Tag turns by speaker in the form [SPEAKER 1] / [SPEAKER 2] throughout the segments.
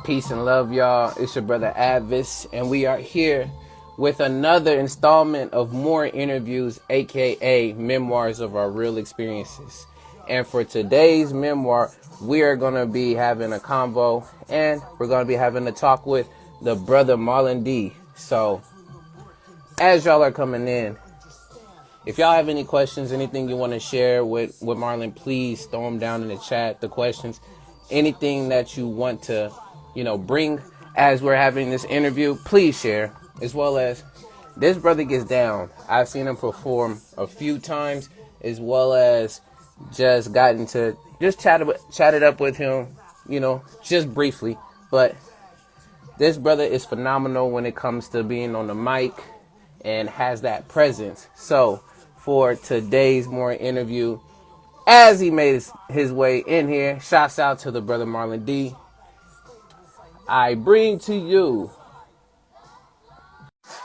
[SPEAKER 1] Peace and love, y'all. It's your brother A.D.V.I.S, and we are here with another installment of more interviews, aka memoirs of our real experiences. And for today's memoir, we are going to be having a convo, and we're going to be having a talk with the brother Marlon D. So, as y'all are coming in, if y'all have any questions, anything you want to share with Marlon, please throw them down in the chat, the questions, anything that you want to, bring as we're having this interview, please share. As well as, this brother gets down. I've seen him perform a few times, as well as just gotten to just chatted up with him, just briefly. But this brother is phenomenal when it comes to being on the mic and has that presence. So for today's more interview, as he made his way in here, shouts out to the brother Marlon D. I bring to you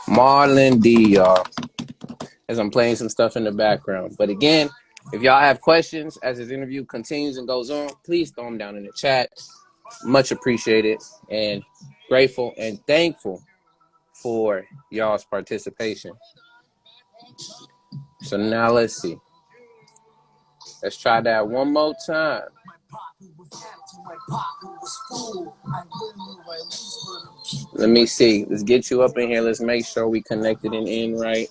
[SPEAKER 1] Marlon D, y'all, as I'm playing some stuff in the background. But again, if y'all have questions as this interview continues and goes on, please throw them down in the chat. Much appreciated and grateful and thankful for y'all's participation. So now let's see. Let's try that one more time. Let me see. Let's get you up in here. Let's make sure we connected and in right.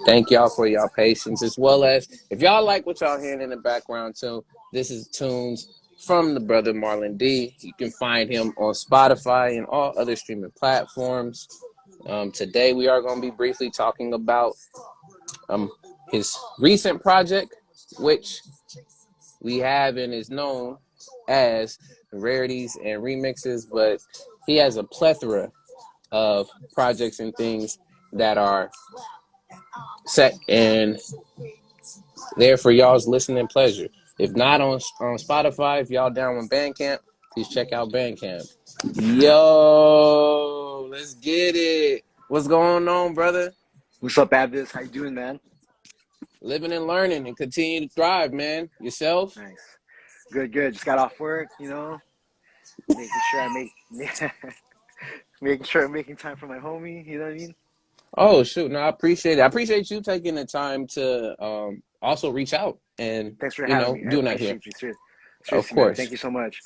[SPEAKER 1] Thank y'all for y'all patience, as well as if y'all like what y'all hearing in the background too. This is tunes from the brother Marlon D. You can find him on Spotify and all other streaming platforms. Today we are going to be briefly talking about his recent project, which we have and is known as Rarities and Remixes, but he has a plethora of projects and things that are set and there for y'all's listening pleasure. If not on Spotify, if y'all down with Bandcamp, please check out Bandcamp. Yo, let's get it. What's going on, brother?
[SPEAKER 2] What's up, A.D.V.I.S? How you doing, man?
[SPEAKER 1] Living and learning and continue to thrive, man. Yourself?
[SPEAKER 2] Nice. Good. Just got off work, making sure I'm making time for my homie, you know what I mean?
[SPEAKER 1] Oh, shoot. No, I appreciate it. I appreciate you taking the time to also reach out and,
[SPEAKER 2] Thanks for having me. I
[SPEAKER 1] doing that here.
[SPEAKER 2] appreciate you. Seriously,
[SPEAKER 1] Of
[SPEAKER 2] man.
[SPEAKER 1] course.
[SPEAKER 2] Thank you so much.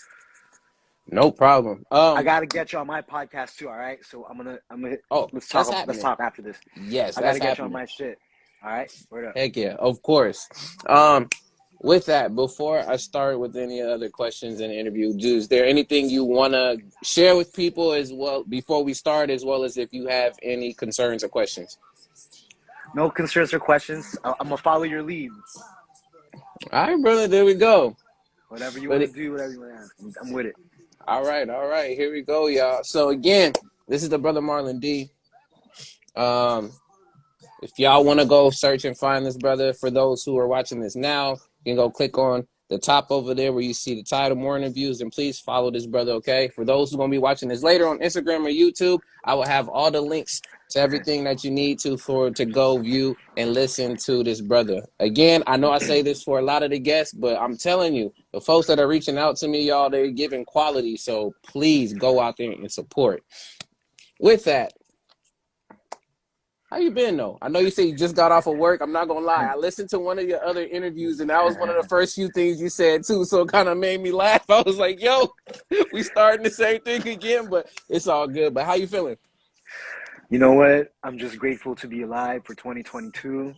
[SPEAKER 1] No problem.
[SPEAKER 2] I gotta get you on my podcast too, all right? So I'm gonna let's talk after this.
[SPEAKER 1] Yes,
[SPEAKER 2] I gotta get you on my shit. All right? Word up.
[SPEAKER 1] Heck yeah, of course. With that, before I start with any other questions and interview, is there anything you want to share with people as well before we start, as well as if you have any concerns or questions?
[SPEAKER 2] No concerns or questions. I'm gonna follow your lead.
[SPEAKER 1] All right, brother, there we go.
[SPEAKER 2] Whatever you want to do, whatever you want to ask. I'm with it.
[SPEAKER 1] All right. Here we go, y'all. So again, this is the brother Marlon D. If y'all want to go search and find this brother, for those who are watching this now, you can go click on the top over there where you see the title, More Interviews, and please follow this brother, okay? For those who are going to be watching this later on Instagram or YouTube, I will have all the links to everything that you need to go view and listen to this brother. Again, I know I say this for a lot of the guests, but I'm telling you, the folks that are reaching out to me, y'all, they're giving quality, so please go out there and support. With that, how you been, though? I know you say you just got off of work. I'm not going to lie. I listened to one of your other interviews, and that was one of the first few things you said, too, so it kind of made me laugh. I was like, yo, we starting the same thing again, but it's all good. But how you feeling?
[SPEAKER 2] You know what? I'm just grateful to be alive for 2022.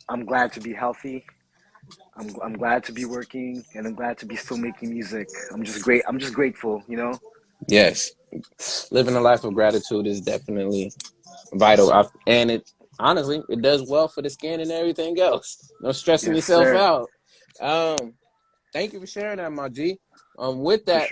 [SPEAKER 2] I'm glad to be healthy. I'm glad to be working, and I'm glad to be still making music. I'm just grateful,
[SPEAKER 1] Yes. Living a life of gratitude is definitely vital. And it honestly, it does well for the skin and everything else. No stressing yourself out. Thank you for sharing that, my G. With that,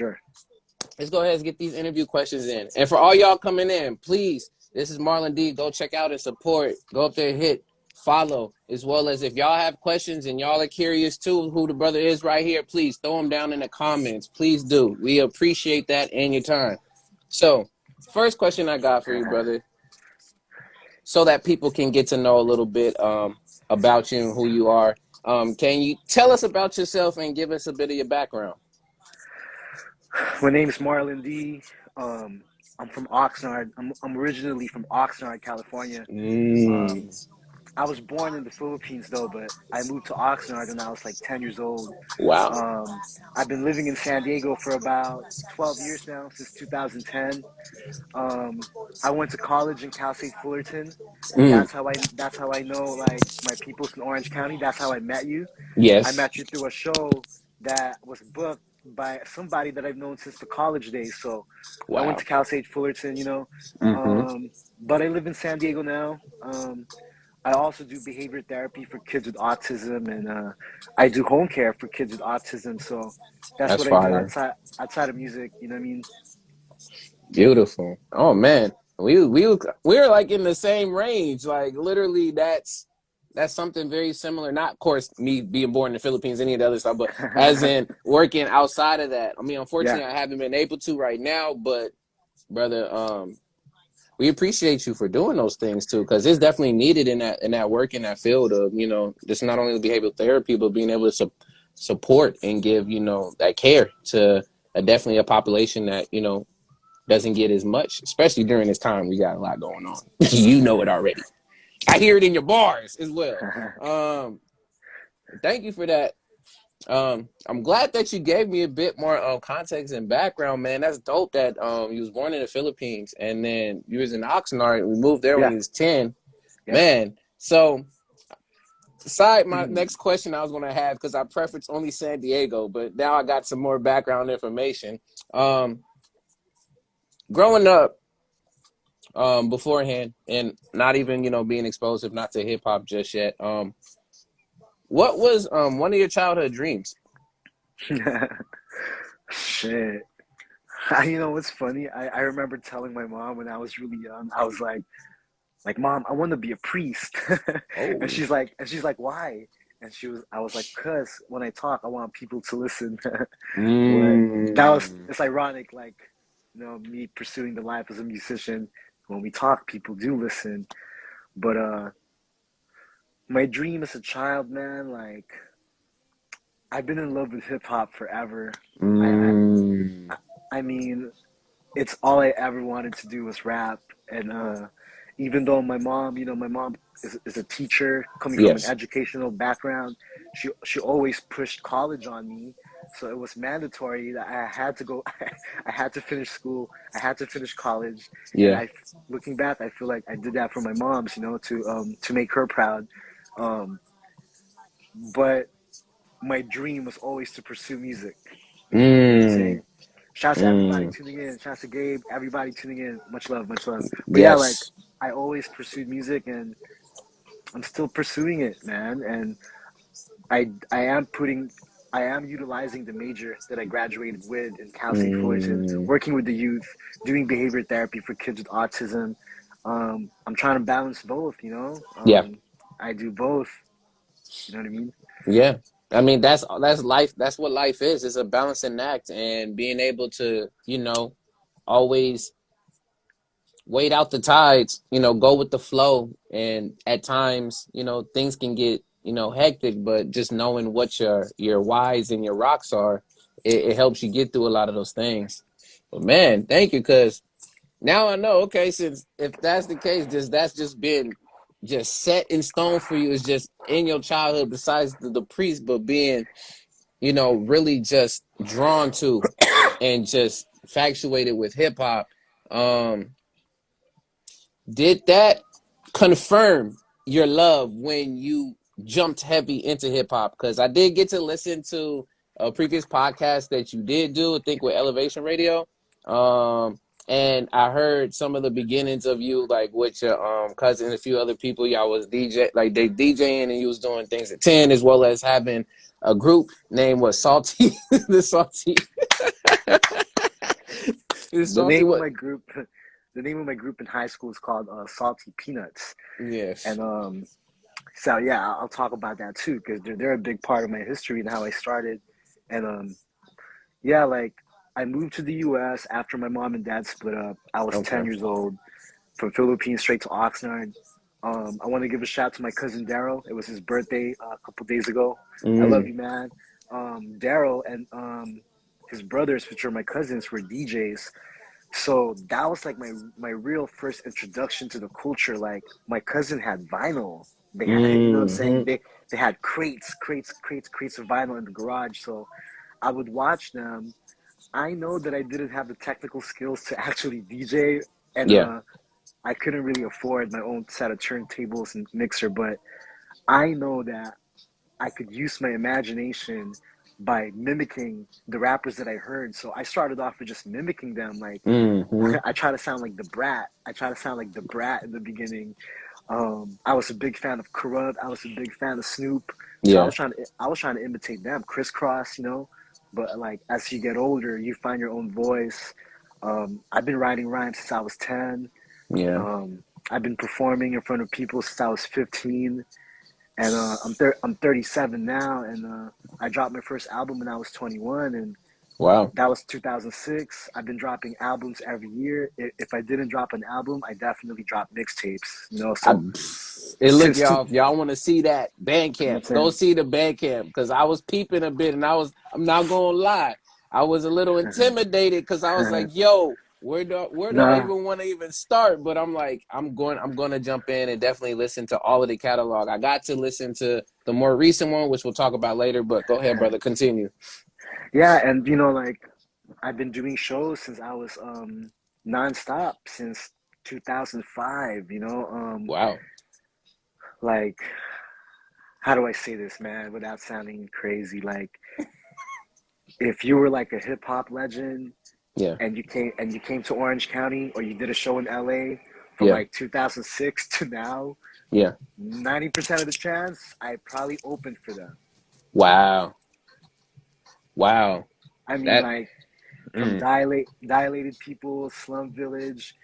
[SPEAKER 1] let's go ahead and get these interview questions in. And for all y'all coming in, please, this is Marlon D. Go check out and support. Go up there, hit follow, as well as if y'all have questions and y'all are curious too who the brother is right here, please throw them down in the comments. Please do. We appreciate that and your time. So, first question I got for you, brother, so that people can get to know a little bit about you and who you are. Can you tell us about yourself and give us a bit of your background?
[SPEAKER 2] My name's Marlon D. I'm from Oxnard. I'm originally from Oxnard, California.
[SPEAKER 1] Mm.
[SPEAKER 2] Um, I was born in the Philippines though, but I moved to Oxnard when I was like 10 years old.
[SPEAKER 1] Wow.
[SPEAKER 2] I've been living in San Diego for about 12 years now, since 2010. Um, I went to college in Cal State Fullerton.
[SPEAKER 1] Mm.
[SPEAKER 2] That's how I know like my peoples in Orange County. That's how I met you. I
[SPEAKER 1] Yes.
[SPEAKER 2] met you through a show that was booked by somebody that I've known since the college days. So I went
[SPEAKER 1] Wow.
[SPEAKER 2] to Cal State Fullerton, you know.
[SPEAKER 1] Mm-hmm.
[SPEAKER 2] But I live in San Diego now. I also do behavior therapy for kids with autism, and I do home care for kids with autism. So that's
[SPEAKER 1] That's
[SPEAKER 2] what I do
[SPEAKER 1] fire.
[SPEAKER 2] outside of music. You know what I mean?
[SPEAKER 1] Beautiful. Oh man, we're like in the same range. Like literally, that's something very similar. Not, of course, me being born in the Philippines, any of the other stuff, but as in working outside of that. I mean,
[SPEAKER 2] Yeah.
[SPEAKER 1] unfortunately, I haven't been able to right now. But brother, we appreciate you for doing those things too, because it's definitely needed in that work in that field of just not only behavioral therapy, but being able to support and give that care to definitely a population that doesn't get as much, especially during this time. We got a lot going on. You know it already. I hear it in your bars as well. Um, Thank you for that. I'm glad that you gave me a bit more context and background, man. That's dope that you was born in the Philippines and then you was in Oxnard. We moved there when
[SPEAKER 2] Yeah.
[SPEAKER 1] you was 10.
[SPEAKER 2] Yeah.
[SPEAKER 1] Man, so aside my next question I was going to have, because I preference only San Diego, but now I got some more background information. Um, Growing up, beforehand and not even being exposed, if not to hip hop just yet, what was one of your childhood dreams?
[SPEAKER 2] Shit. You know what's funny? I remember telling my mom when I was really young, I was like, Mom, I want to be a priest.
[SPEAKER 1] Oh.
[SPEAKER 2] She's like, why? I was like, cause when I talk, I want people to listen. But
[SPEAKER 1] Mm.
[SPEAKER 2] it's ironic, like, me pursuing the life as a musician. When we talk, people do listen. But my dream as a child, man, like, I've been in love with hip hop forever. I,
[SPEAKER 1] Mm.
[SPEAKER 2] I, I mean, it's all I ever wanted to do was rap. And even though my mom is a teacher coming from an
[SPEAKER 1] Yes.
[SPEAKER 2] educational background, she always pushed college on me. So it was mandatory that I had to go. I had to finish school. I had to finish college. And
[SPEAKER 1] Yeah.
[SPEAKER 2] looking back, I feel like I did that for my moms, to make her proud. Um, but my dream was always to pursue music. You know what I'm
[SPEAKER 1] Mm.
[SPEAKER 2] saying? Shouts to everybody
[SPEAKER 1] Mm.
[SPEAKER 2] tuning in. Shouts to Gabe. Everybody tuning in. Much love, much love. But yeah, like
[SPEAKER 1] Yes.
[SPEAKER 2] I always pursued music, and I'm still pursuing it, man. And I am utilizing the major that I graduated with in Cal State Fullerton,
[SPEAKER 1] Mm.
[SPEAKER 2] working with the youth, doing behavior therapy for kids with autism. I'm trying to balance both.
[SPEAKER 1] Yeah.
[SPEAKER 2] I do both. You know what I mean?
[SPEAKER 1] Yeah. I mean, that's life. That's what life is. It's a balancing act, and being able to always wait out the tides, go with the flow. And at times, things can get, hectic, but just knowing what your whys and your rocks are, it helps you get through a lot of those things. But man, thank you, because now I know, okay, since if that's the case, that's just been just set in stone for you. Is just in your childhood, besides the priest, but being, really just drawn to and just infatuated with hip hop. Um, did that confirm your love when you jumped heavy into hip hop? Because I did get to listen to a previous podcast that you did do, I think with Elevation Radio. And I heard some of the beginnings of you, like with your cousin and a few other people. Y'all was DJ, like they DJing, and you was doing things at 10, as well as having a group named was Salty, the Salty, the
[SPEAKER 2] The
[SPEAKER 1] Salty.
[SPEAKER 2] name of
[SPEAKER 1] What?
[SPEAKER 2] my group, the name of my group in high school is called Salty Peanuts,
[SPEAKER 1] Yes.
[SPEAKER 2] and so yeah, I'll talk about that too because they're a big part of my history and how I started, and yeah, like I moved to the U.S. after my mom and dad split up. I was
[SPEAKER 1] Okay.
[SPEAKER 2] 10 years old, from Philippines straight to Oxnard. I want to give a shout to my cousin Daryl. It was his birthday a couple days ago. I love
[SPEAKER 1] Mm.
[SPEAKER 2] you, man. Daryl and his brothers, which are my cousins, were DJs. So that was like my real first introduction to the culture. Like my cousin had vinyl. They had, you know what I'm saying?
[SPEAKER 1] Mm-hmm.
[SPEAKER 2] They had crates of vinyl in the garage. So I would watch them. I know that I didn't have the technical skills to actually DJ, and
[SPEAKER 1] Yeah.
[SPEAKER 2] I couldn't really afford my own set of turntables and mixer. But I know that I could use my imagination by mimicking the rappers that I heard. So I started off with just mimicking them. Like
[SPEAKER 1] Mm-hmm.
[SPEAKER 2] I try to sound like the Brat. I try to sound like the Brat in the beginning. I was a big fan of Corrupt. I was a big fan of Snoop. So
[SPEAKER 1] Yeah.
[SPEAKER 2] I was trying to imitate them, crisscross, you know. But like as you get older, you find your own voice. I've been writing rhymes since I was 10.
[SPEAKER 1] Yeah.
[SPEAKER 2] Um, I've been performing in front of people since I was 15, and I'm 37 now, and I dropped my first album when I was 21, and
[SPEAKER 1] Wow.
[SPEAKER 2] that was 2006. I've been dropping albums every year. If I didn't drop an album, I definitely dropped mixtapes. You know,
[SPEAKER 1] I,
[SPEAKER 2] so
[SPEAKER 1] and look,
[SPEAKER 2] since two,
[SPEAKER 1] y'all, if y'all want to see that
[SPEAKER 2] you know
[SPEAKER 1] Bandcamp,
[SPEAKER 2] what
[SPEAKER 1] go
[SPEAKER 2] I'm
[SPEAKER 1] see the Bandcamp because I was peeping a bit, and I'm not gonna lie, I was a little
[SPEAKER 2] saying?
[SPEAKER 1] intimidated because I was like, yo, where do I
[SPEAKER 2] Nah,
[SPEAKER 1] even want to even start? But I'm like, I'm gonna jump in and definitely listen to all of the catalog. I got to listen to the more recent one, which we'll talk about later. But go ahead, brother, continue.
[SPEAKER 2] yeah, and you know, like I've been doing shows since I was nonstop since 2005. You know,
[SPEAKER 1] Wow.
[SPEAKER 2] like how do I say this, man, without sounding crazy? Like if you were like a hip hop legend
[SPEAKER 1] Yeah.
[SPEAKER 2] and you came to Orange County or you did a show in LA from
[SPEAKER 1] Yeah.
[SPEAKER 2] like 2006 to now,
[SPEAKER 1] Yeah.
[SPEAKER 2] 90% of the chance I probably opened for them.
[SPEAKER 1] Wow. Wow.
[SPEAKER 2] I mean,
[SPEAKER 1] That.
[SPEAKER 2] like from
[SPEAKER 1] Mm,
[SPEAKER 2] dilated people, Slum Village.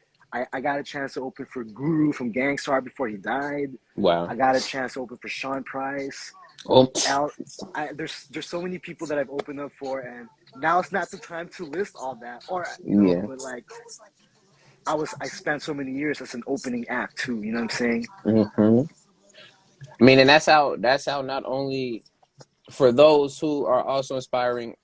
[SPEAKER 2] I got a chance to open for Guru from Gangstar before he died.
[SPEAKER 1] wow.
[SPEAKER 2] I got a chance to open for Sean Price.
[SPEAKER 1] Oh.
[SPEAKER 2] Al, there's so many people that I've opened up for, and now it's not the time to list all that, or you know,
[SPEAKER 1] Yeah.
[SPEAKER 2] but like I spent so many years as an opening act too. You know what I'm saying?
[SPEAKER 1] Hmm. I mean, and that's how not only for those who are also inspiring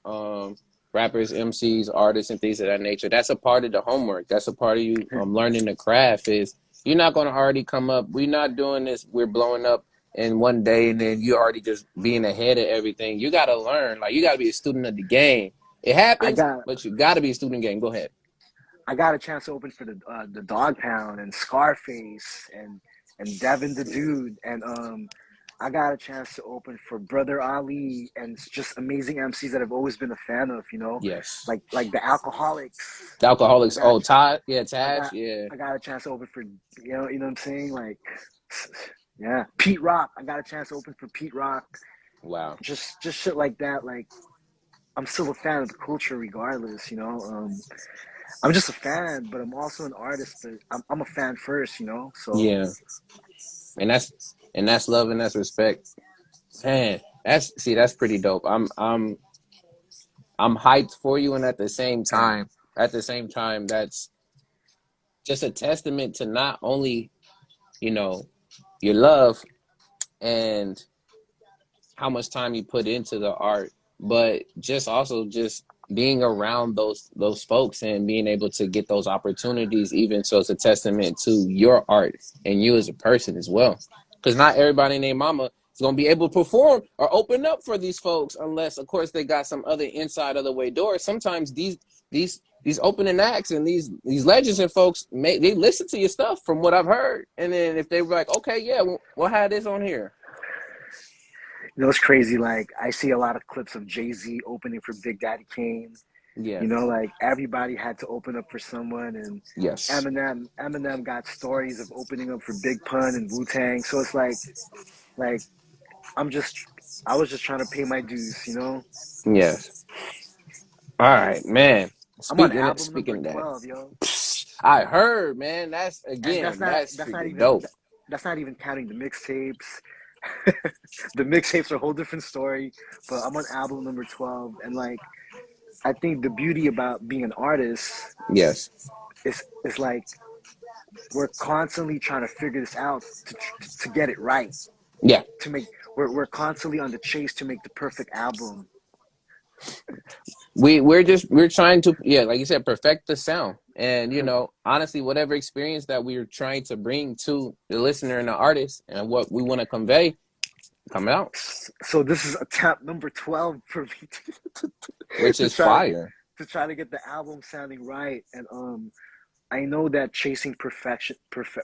[SPEAKER 1] rappers, MCs, artists, and things of that nature. That's a part of the homework. That's a part of you learning the craft. Is you're not going to already come up. We're not doing this. We're blowing up in one day, and then you already just being ahead of everything. You got to learn. Like you got to be a student of the game. It
[SPEAKER 2] I
[SPEAKER 1] happens,
[SPEAKER 2] got
[SPEAKER 1] but you got to be a student of the game. Go ahead.
[SPEAKER 2] I got a chance to open for the Dog Pound and Scarface and Devin the Dude, and I got a chance to open for Brother Ali and just amazing MCs that I've always been a fan of. You know,
[SPEAKER 1] Yes.
[SPEAKER 2] like the Alcoholics.
[SPEAKER 1] The
[SPEAKER 2] I
[SPEAKER 1] alcoholics.
[SPEAKER 2] got
[SPEAKER 1] Oh, Todd. Yeah,
[SPEAKER 2] I
[SPEAKER 1] Tash.
[SPEAKER 2] got
[SPEAKER 1] Yeah.
[SPEAKER 2] I got a chance to open for you know what I'm saying, like yeah, Pete Rock. I got a chance to open for Pete Rock.
[SPEAKER 1] Wow.
[SPEAKER 2] Just shit like that. Like I'm still a fan of the culture regardless. You know. I'm just a fan, but I'm also an artist. But I'm a fan first, you know. So
[SPEAKER 1] Yeah. And that's love and that's respect. Man, that's pretty dope. I'm hyped for you, and at the same time, that's just a testament to not only you know your love and how much time you put into the art, but just also just being around those folks and being able to get those opportunities. Even so, it's a testament to your art and you as a person as well. Because not everybody named Mama is gonna be able to perform or open up for these folks unless, of course, they got some other inside of the way doors. Sometimes these opening acts and these legends and folks they listen to your stuff from what I've heard, and then if they were like, okay, yeah, we'll have this on here.
[SPEAKER 2] you know it's crazy. Like I see a lot of clips of Jay-Z opening for Big Daddy Kane.
[SPEAKER 1] Yeah.
[SPEAKER 2] You know, like everybody had to open up for someone, and
[SPEAKER 1] Yes.
[SPEAKER 2] Eminem got stories of opening up for Big Pun and Wu Tang. So it's like I'm just I was just trying to pay my dues. You know,
[SPEAKER 1] Yes. All right, man.
[SPEAKER 2] I'm on
[SPEAKER 1] Speaking
[SPEAKER 2] album number
[SPEAKER 1] speaking of
[SPEAKER 2] 12, yo,
[SPEAKER 1] that, I heard, man. That's
[SPEAKER 2] and
[SPEAKER 1] again, that's
[SPEAKER 2] that's not
[SPEAKER 1] freaking
[SPEAKER 2] even
[SPEAKER 1] dope.
[SPEAKER 2] that's not even counting the mixtapes. The mixtapes are a whole different story, but I'm on album number 12, and like I think the beauty about being an artist
[SPEAKER 1] Yes.
[SPEAKER 2] is like we're constantly trying to figure this out to get it right.
[SPEAKER 1] Yeah.
[SPEAKER 2] To make we're constantly on the chase to make the perfect album.
[SPEAKER 1] we're trying to, yeah, like you said, perfect the sound. And honestly, whatever experience that we're trying to bring to the listener and the artist and what we want to convey come out,
[SPEAKER 2] So this is attempt number 12 for me
[SPEAKER 1] which
[SPEAKER 2] to
[SPEAKER 1] is
[SPEAKER 2] try to
[SPEAKER 1] fire.
[SPEAKER 2] get the album sounding right. And I know that chasing perfection,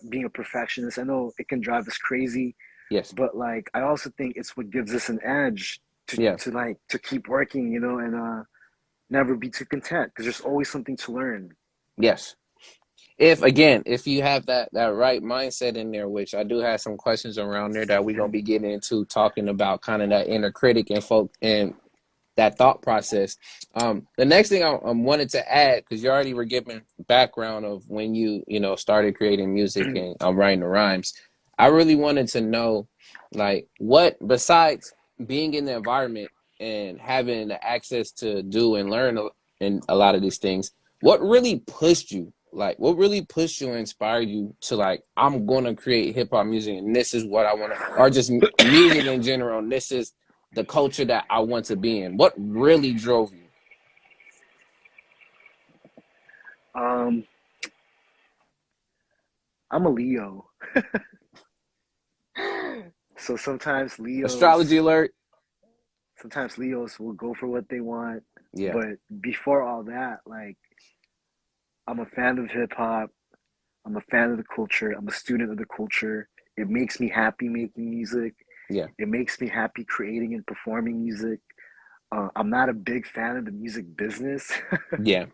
[SPEAKER 2] being a perfectionist, I know it can drive us crazy,
[SPEAKER 1] Yes.
[SPEAKER 2] but like I also think it's what gives us an edge to
[SPEAKER 1] Yeah.
[SPEAKER 2] to keep working, and never be too content because there's always something to learn.
[SPEAKER 1] Yes. If you have that right mindset in there, which I do have some questions around there that we're gonna be getting into, talking about kind of that inner critic and folk and that thought process. The next thing I wanted to add, because you already were giving background of when you started creating music and writing the rhymes. I really wanted to know, like, what besides being in the environment and having the access to do and learn in a lot of these things, what really pushed you? Like, what really pushed you and inspired you to, like, I'm gonna create hip hop music and this is what I want to, or just music in general. And this is the culture that I want to be in. What really drove you?
[SPEAKER 2] Um, I'm a Leo, so
[SPEAKER 1] Astrology alert.
[SPEAKER 2] sometimes Leos will go for what they want.
[SPEAKER 1] Yeah.
[SPEAKER 2] But before all that, like I'm a fan of hip hop. I'm a fan of the culture. I'm a student of the culture. It makes me happy making music.
[SPEAKER 1] Yeah.
[SPEAKER 2] It makes me happy creating and performing music. I'm not a big fan of the music business,
[SPEAKER 1] Yeah.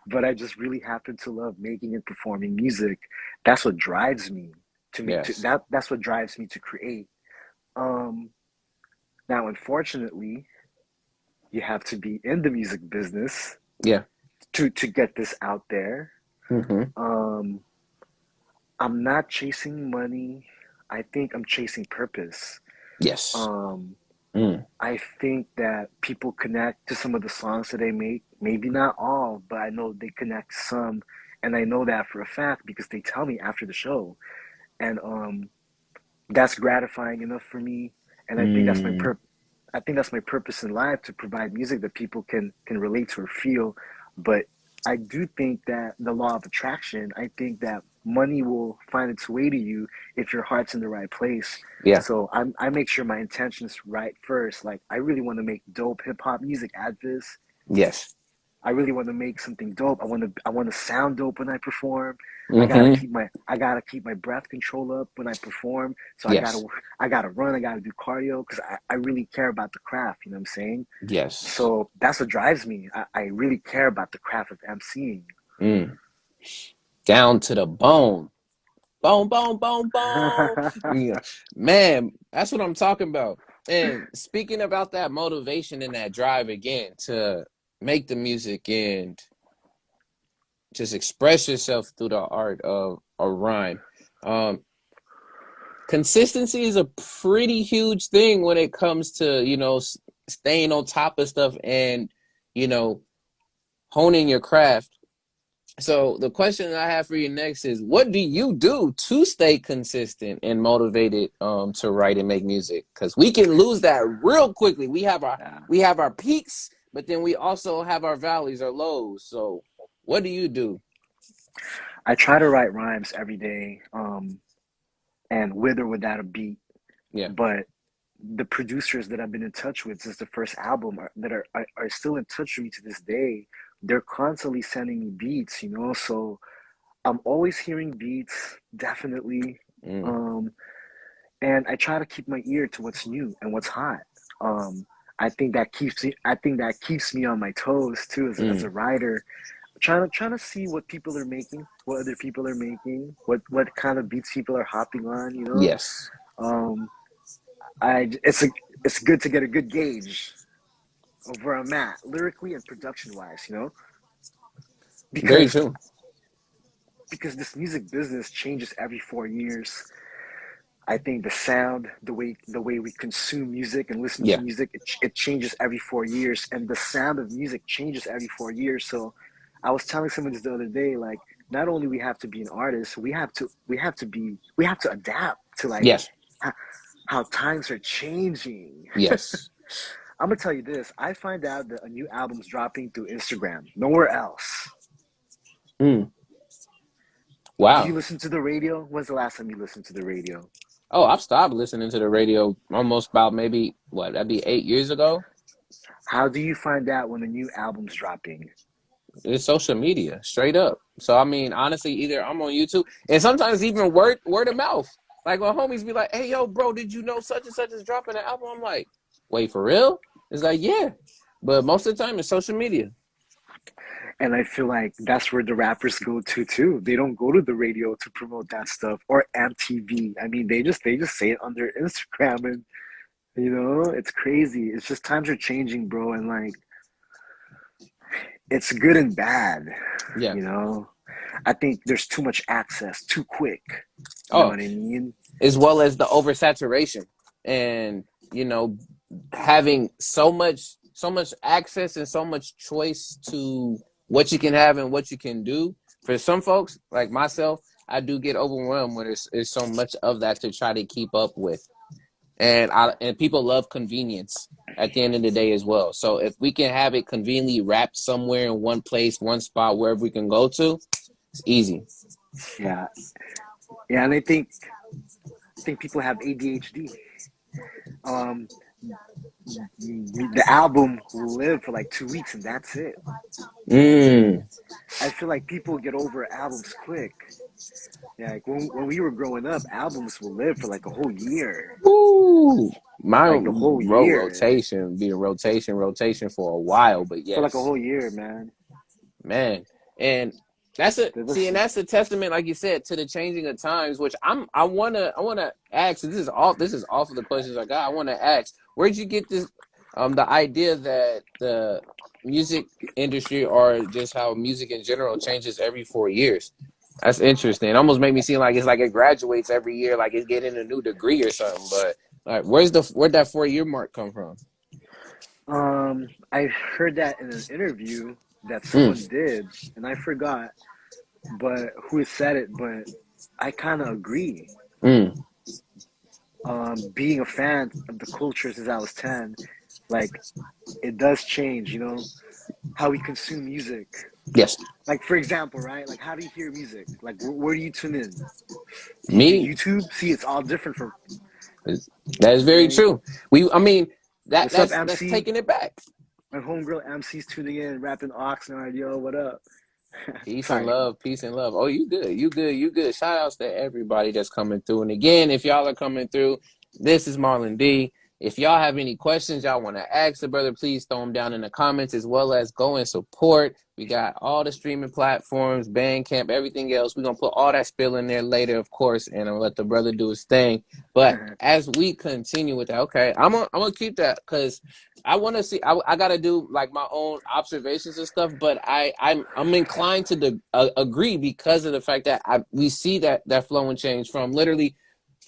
[SPEAKER 2] but I just really happen to love making and performing music. That's what drives me to me to
[SPEAKER 1] Yes.
[SPEAKER 2] that's what drives me to create. Um, Now, unfortunately, you have to be in the music business
[SPEAKER 1] Yeah.
[SPEAKER 2] to get this out there.
[SPEAKER 1] Mm-hmm.
[SPEAKER 2] Um, I'm not chasing money. I think I'm chasing purpose.
[SPEAKER 1] Yes.
[SPEAKER 2] Um,
[SPEAKER 1] Mm.
[SPEAKER 2] I think that people connect to some of the songs that I make. Maybe not all, but I know they connect to some, and I know that for a fact because they tell me after the show, and that's gratifying enough for me. And
[SPEAKER 1] Mm.
[SPEAKER 2] I think that's my purpose in life to provide music that people can relate to or feel. But I do think that the law of attraction, I think that money will find its way to you if your heart's in the right place.
[SPEAKER 1] Yeah.
[SPEAKER 2] So I make sure my intention's right first. Like I really want to make dope hip hop music at this.
[SPEAKER 1] Yes.
[SPEAKER 2] I really want to make something dope. I want to sound dope when I perform.
[SPEAKER 1] Mm-hmm.
[SPEAKER 2] I gotta keep my breath control up when I perform. So
[SPEAKER 1] Yes.
[SPEAKER 2] I gotta run. I gotta do cardio because I really care about the craft. You know what I'm saying?
[SPEAKER 1] Yes.
[SPEAKER 2] So that's what drives me. I really care about the craft of emceeing.
[SPEAKER 1] Mm. Down to the bone. Bone, bone, bone, bone. Yeah. Man, that's what I'm talking about. And speaking about that motivation and that drive again to make the music and just express yourself through the art of a rhyme. Um, Consistency is a pretty huge thing when it comes to staying on top of stuff and you know honing your craft. So the question I have for you next is, what do you do to stay consistent and motivated to write and make music? Because we can lose that real quickly. We have our
[SPEAKER 2] Yeah.
[SPEAKER 1] we have our peaks, but then we also have our valleys or lows. So what do you do?
[SPEAKER 2] I try to write rhymes every day, and with or without a beat.
[SPEAKER 1] Yeah.
[SPEAKER 2] But the producers that I've been in touch with since the first album are still in touch with me to this day. They're constantly sending me beats, So I'm always hearing beats, definitely.
[SPEAKER 1] Mm.
[SPEAKER 2] Um, and I try to keep my ear to what's new and what's hot. Um, I think that keeps me on my toes too as
[SPEAKER 1] Mm.
[SPEAKER 2] a writer. Trying to see what people are making, what other people are making, what kind of beats people are hopping on.
[SPEAKER 1] Yes.
[SPEAKER 2] Um, I it's good to get a good gauge of where I'm at lyrically and production wise,
[SPEAKER 1] Very
[SPEAKER 2] because
[SPEAKER 1] true.
[SPEAKER 2] this music business changes every 4 years. I think the sound, the way we consume music and listen to
[SPEAKER 1] Yeah.
[SPEAKER 2] music, it changes every 4 years, and the sound of music changes every 4 years. So, I was telling someone this the other day, like not only we have to be an artist, we have to adapt to like
[SPEAKER 1] Yes.
[SPEAKER 2] how times are changing.
[SPEAKER 1] Yes.
[SPEAKER 2] I'm gonna tell you this. I find out that a new album's dropping through Instagram. Nowhere else.
[SPEAKER 1] Mm.
[SPEAKER 2] Do you
[SPEAKER 1] Wow.
[SPEAKER 2] listen to the radio? When's the last time you listened to the radio?
[SPEAKER 1] Oh, I've stopped listening to the radio almost about maybe what, that'd be 8 years ago.
[SPEAKER 2] How do you find out when a new album's dropping?
[SPEAKER 1] It's social media, straight up. So I mean, honestly, either I'm on YouTube and sometimes even word of mouth. Like when homies be like, "Hey, yo, bro, did you know such and such is dropping an album?" I'm like, "Wait, for real?" It's like, yeah, but most of the time it's social media.
[SPEAKER 2] And I feel like that's where the rappers go to too. They don't go to the radio to promote that stuff or MTV. I mean, they just say it on their Instagram, and it's crazy. It's just times are changing, bro, and like it's good and bad,
[SPEAKER 1] Yeah.
[SPEAKER 2] you know. I think there's too much access, too quick. You know
[SPEAKER 1] Oh,
[SPEAKER 2] what I mean?
[SPEAKER 1] as well as the oversaturation and you know having so much access and so much choice to what you can have and what you can do. For some folks like myself, I do get overwhelmed when there's so much of that to try to keep up with, and people love convenience at the end of the day as well. So if we can have it conveniently wrapped somewhere in one place, one spot, wherever we can go to, it's easy.
[SPEAKER 2] Yeah, yeah, and I think people have ADHD. Um, the album will live for like 2 weeks and that's it.
[SPEAKER 1] Mm.
[SPEAKER 2] I feel like people get over albums quick. Yeah, like when we were growing up, albums will live for like a whole year,
[SPEAKER 1] Woo! My
[SPEAKER 2] like the whole year,
[SPEAKER 1] rotation be a rotation for a while, but
[SPEAKER 2] for like a
[SPEAKER 1] yes,
[SPEAKER 2] whole year, man.
[SPEAKER 1] man, and that's a see, and
[SPEAKER 2] Listen,
[SPEAKER 1] that's a testament, like you said, to the changing of times. Which I wanna ask. This is all of the questions I got. I want to ask, where'd you get this, the idea that the music industry or just how music in general changes every 4 years? That's interesting. It almost made me seem like it's like it graduates every year, like it's getting a new degree or something. But like, where'd that 4 year mark come from?
[SPEAKER 2] I heard that in an interview that
[SPEAKER 1] Mm,
[SPEAKER 2] someone did, and I forgot, but who said it, but I kind of agree.
[SPEAKER 1] mm,
[SPEAKER 2] Being a fan of the culture since I was 10, like it does change, how we consume music.
[SPEAKER 1] yes,
[SPEAKER 2] Like for example, right? Like how do you hear music? Like where do you tune in? Do
[SPEAKER 1] me.
[SPEAKER 2] YouTube? See, it's all different from.
[SPEAKER 1] That is very
[SPEAKER 2] Okay,
[SPEAKER 1] true. I mean,
[SPEAKER 2] what's up,
[SPEAKER 1] that's
[SPEAKER 2] MC?
[SPEAKER 1] taking it back.
[SPEAKER 2] My homegirl MC's tuning in, rapping Oxnard. Yo, what up?
[SPEAKER 1] Peace and
[SPEAKER 2] Sorry.
[SPEAKER 1] love, peace and love. Oh, you good, you good, you good. Shout outs to everybody that's coming through. And again, if y'all are coming through, this is Marlon D. If y'all have any questions y'all want to ask the brother, please throw them down in the comments, as well as go and support. We got all the streaming platforms, Bandcamp, everything else. We're going to put all that spill in there later, of course, and I'll let the brother do his thing. But as we continue with that, okay, I'm gonna keep that because I want to see. I got to do like my own observations and stuff, but I'm inclined to agree because of the fact that we see that flow and change from literally.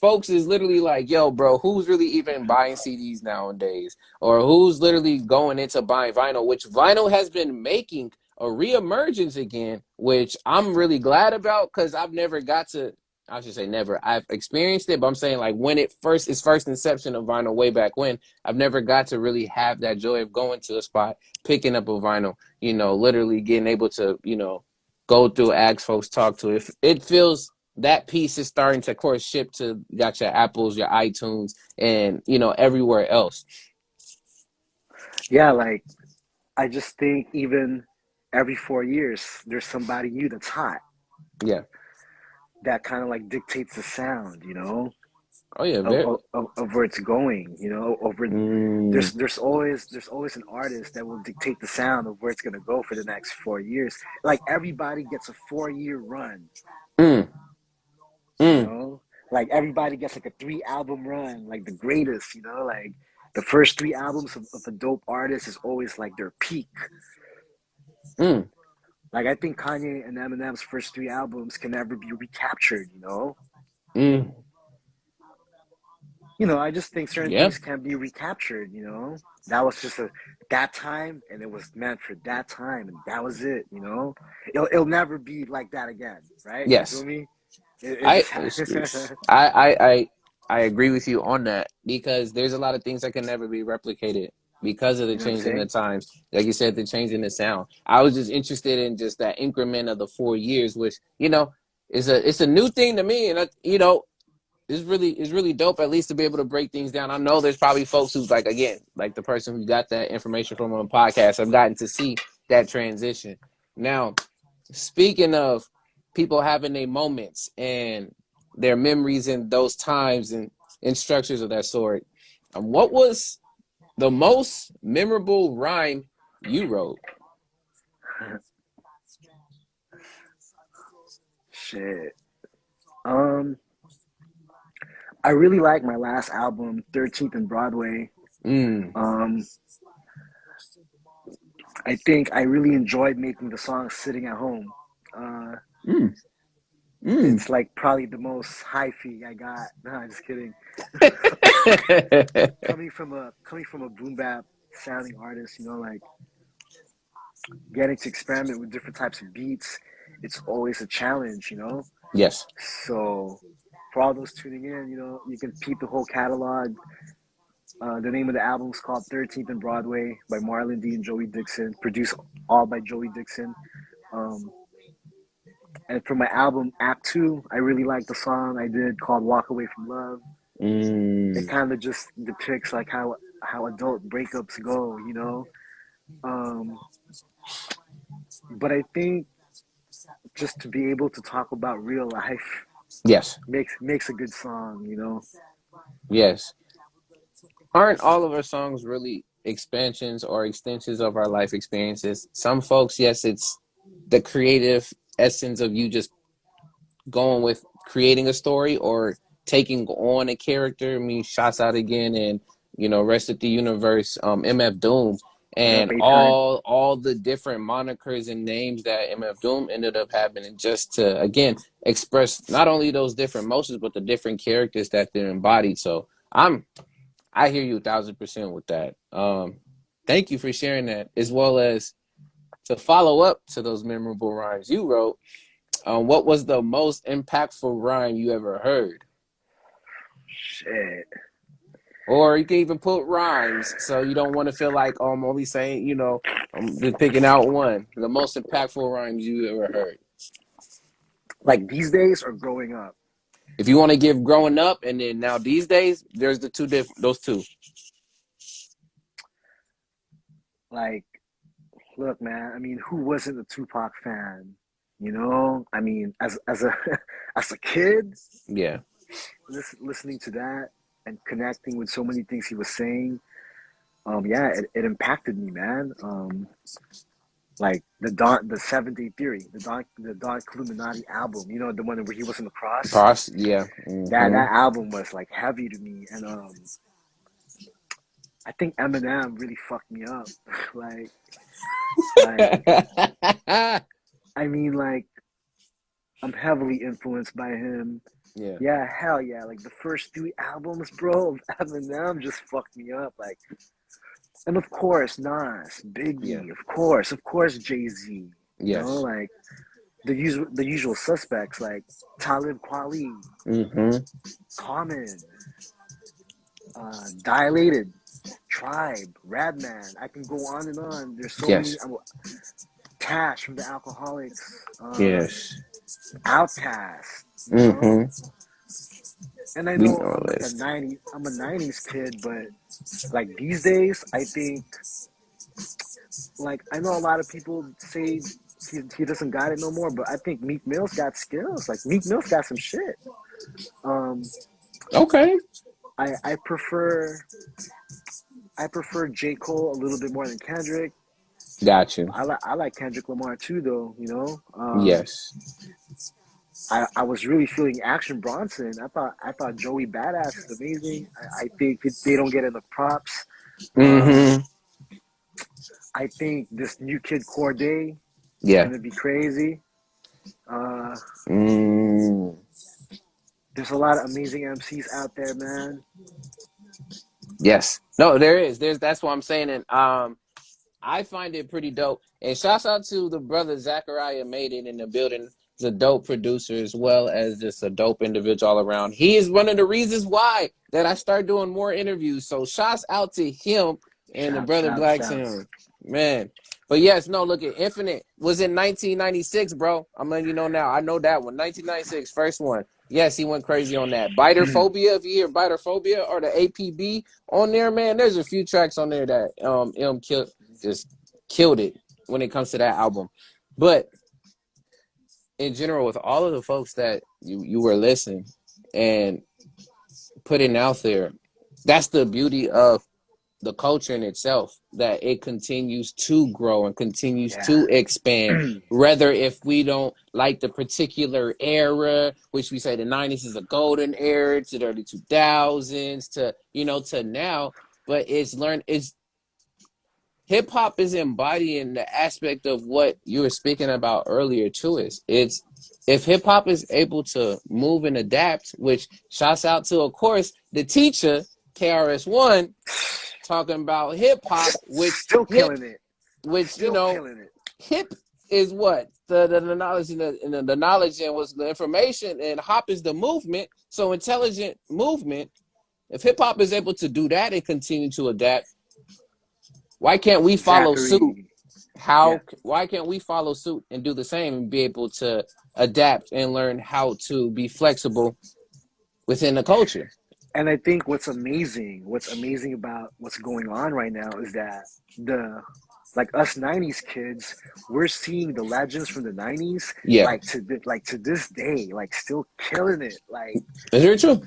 [SPEAKER 1] Folks is literally like, yo, bro, who's really even buying CDs nowadays? Or who's literally going into buying vinyl, which vinyl has been making a reemergence again, which I'm really glad about because I've never got to, I should say never, I've experienced it, but I'm saying like when its first inception of vinyl way back when, I've never got to really have that joy of going to a spot, picking up a vinyl, literally getting able to, go through, ask folks, talk to it. It feels that piece is starting to, of course, ship to got your Apples, your iTunes, and everywhere else.
[SPEAKER 2] Yeah, like I just think even every 4 years, there's somebody new that's hot
[SPEAKER 1] Yeah.
[SPEAKER 2] that kind of like dictates the sound,
[SPEAKER 1] Oh yeah.
[SPEAKER 2] of,
[SPEAKER 1] Very.
[SPEAKER 2] of where it's going, over
[SPEAKER 1] Mm,
[SPEAKER 2] there's always an artist that will dictate the sound of where it's gonna go for the next 4 years. Like everybody gets a 4 year run,
[SPEAKER 1] mm,
[SPEAKER 2] you
[SPEAKER 1] mm,
[SPEAKER 2] know? Like everybody gets like a 3 album run, like the greatest, like the first 3 albums of a dope artist is always like their peak.
[SPEAKER 1] mm,
[SPEAKER 2] Like I think Kanye and Eminem's first 3 albums can never be recaptured.
[SPEAKER 1] mm.
[SPEAKER 2] I just think certain
[SPEAKER 1] Yeah.
[SPEAKER 2] things can be recaptured. That was just that time, and it was meant for that time, and that was it. It'll never be like that again, right? You feel
[SPEAKER 1] Yes.
[SPEAKER 2] me? It
[SPEAKER 1] I
[SPEAKER 2] just
[SPEAKER 1] I I I I agree with you on that because there's a lot of things that can never be replicated. because of the
[SPEAKER 2] You know what I'm
[SPEAKER 1] change in the
[SPEAKER 2] saying?
[SPEAKER 1] times. Like you said, the change in the sound. I was just interested in just that increment of the 4 years, which, it's a new thing to me. And, it's really dope, at least to be able to break things down. I know there's probably folks who's like, again, like the person who got that information from on a podcast, have gotten to see that transition. Now, speaking of people having their moments and their memories in those times and structures of that sort, what was the most memorable rhyme you wrote?
[SPEAKER 2] Shit. Um, I really like my last album, 13th and Broadway.
[SPEAKER 1] Mm,
[SPEAKER 2] Um, I think I really enjoyed making the song sitting at home. Uh,
[SPEAKER 1] mm, mm.
[SPEAKER 2] it's like probably the most hyphy I got. Nah, just kidding. Coming from a boom bap sounding artist, like getting to experiment with different types of beats, it's always a challenge.
[SPEAKER 1] Yes.
[SPEAKER 2] So for all those tuning in, you can peep the whole catalog. The name of the album is called 13th and Broadway by Marlon D and Joey Dixon, produced all by Joey Dixon. Um, and for my album Act Two, I really like the song I did called Walk Away from Love. It
[SPEAKER 1] Mm,
[SPEAKER 2] kind of just depicts like how adult breakups go. Um, but I think just to be able to talk about real life
[SPEAKER 1] yes.
[SPEAKER 2] makes a good song.
[SPEAKER 1] Yes. Aren't all of our songs really expansions or extensions of our life experiences? Some folks, yes, it's the creative essence of you just going with creating a story or taking on a character. I mean, shots out again, and rest of the universe, MF Doom,
[SPEAKER 2] What up,
[SPEAKER 1] and
[SPEAKER 2] A-Time?
[SPEAKER 1] all the different monikers and names that MF Doom ended up having, and just to again express not only those different emotions but the different characters that they're embodied. So I hear you 1,000% with that. Thank you for sharing that, as well as to follow up to those memorable rhymes you wrote. What was the most impactful rhyme you ever heard?
[SPEAKER 2] Shit.
[SPEAKER 1] Or you can even put rhymes, so you don't want to feel like, I'm only saying, I'm just picking out one. The most impactful rhymes you ever heard.
[SPEAKER 2] Like these days or growing up?
[SPEAKER 1] If you want to give growing up and then now these days, there's those two.
[SPEAKER 2] Like, look, man. I mean, who wasn't a Tupac fan? I mean, as a as a kid,
[SPEAKER 1] Yeah.
[SPEAKER 2] listening to that and connecting with so many things he was saying, yeah, it impacted me, man. Like the Seventh Day Theory, the Don Illuminati album, the one where he was on the cross.
[SPEAKER 1] Yeah.
[SPEAKER 2] That album was like heavy to me, and I think Eminem really fucked me up. like, like I mean, like I'm heavily influenced by him.
[SPEAKER 1] Yeah.
[SPEAKER 2] Yeah, hell yeah. Like the first three albums, bro, of Eminem just fucked me up. Like, and of course, Nas,
[SPEAKER 1] Yeah.
[SPEAKER 2] Biggie, of course, Jay-Z.
[SPEAKER 1] Yes.
[SPEAKER 2] Like the usual suspects, like Talib Kweli,
[SPEAKER 1] Mm-hmm.
[SPEAKER 2] Common, Dilated, Tribe, Radman. I can go on and on. There's so many.
[SPEAKER 1] Yes.
[SPEAKER 2] Tash from the Alcoholics,
[SPEAKER 1] Yes.
[SPEAKER 2] Outkast.
[SPEAKER 1] Mm-hmm.
[SPEAKER 2] And I
[SPEAKER 1] We
[SPEAKER 2] know
[SPEAKER 1] know a
[SPEAKER 2] I'm like a
[SPEAKER 1] list.
[SPEAKER 2] '90s. I'm a '90s kid, but like these days, I think like I know a lot of people say he doesn't got it no more, but I think Meek Mill's got skills. Like Meek Mill's got some shit. Um,
[SPEAKER 1] Okay.
[SPEAKER 2] I prefer J Cole a little bit more than Kendrick.
[SPEAKER 1] Got you.
[SPEAKER 2] I like Kendrick Lamar too, though.
[SPEAKER 1] Yes.
[SPEAKER 2] I was really feeling Action Bronson. I thought Joey Badass is amazing. I think they don't get enough props. Um,
[SPEAKER 1] Mm-hmm.
[SPEAKER 2] I think this new kid Corday is
[SPEAKER 1] Yeah.
[SPEAKER 2] gonna be crazy. Uh,
[SPEAKER 1] Mm.
[SPEAKER 2] there's a lot of amazing MCs out there, man.
[SPEAKER 1] Yes. No, there is. That's what I'm saying. And I find it pretty dope. And shouts out to the brother Zachariah made it in the building. He's a dope producer as well as just a dope individual all around. He is one of the reasons why that I start doing more interviews. So shouts out to him And the brother
[SPEAKER 2] Shouts,
[SPEAKER 1] Black
[SPEAKER 2] shouts.
[SPEAKER 1] Sound, man. But yes, no, look at Infinite was in 1996, bro. I'm letting you know now. I know that one. 1996, first one. Yes, he went crazy on that. Biter Phobia, if you hear Biter Phobia or the APB on there, man, there's a few tracks on there that just killed it when it comes to that album. But in general, with all of the folks that you were listening and putting out there, that's the beauty of the culture in itself, that it continues to grow and continues
[SPEAKER 2] Yeah.
[SPEAKER 1] to expand. Whether if we don't like the particular era, which we say the 90s is a golden era, to the early 2000s, to now, but it's hip hop is embodying the aspect of what you were speaking about earlier too. It's if hip hop is able to move and adapt, which shouts out to, of course, the teacher KRS-One, talking about hip hop,
[SPEAKER 2] Still killing it.
[SPEAKER 1] which
[SPEAKER 2] Still killing it.
[SPEAKER 1] hip is what the knowledge and the knowledge and was the information, and hop is the movement. So intelligent movement. If hip hop is able to do that and continue to adapt, why can't we follow suit?
[SPEAKER 2] Zachary. Yeah.
[SPEAKER 1] Why can't we follow suit and do the same and be able to adapt and learn how to be flexible within the culture?
[SPEAKER 2] And I think what's amazing about what's going on right now is that the like us '90s kids, we're seeing the legends from the '90s
[SPEAKER 1] Yeah,
[SPEAKER 2] like to this day, like still killing it.
[SPEAKER 1] is it true?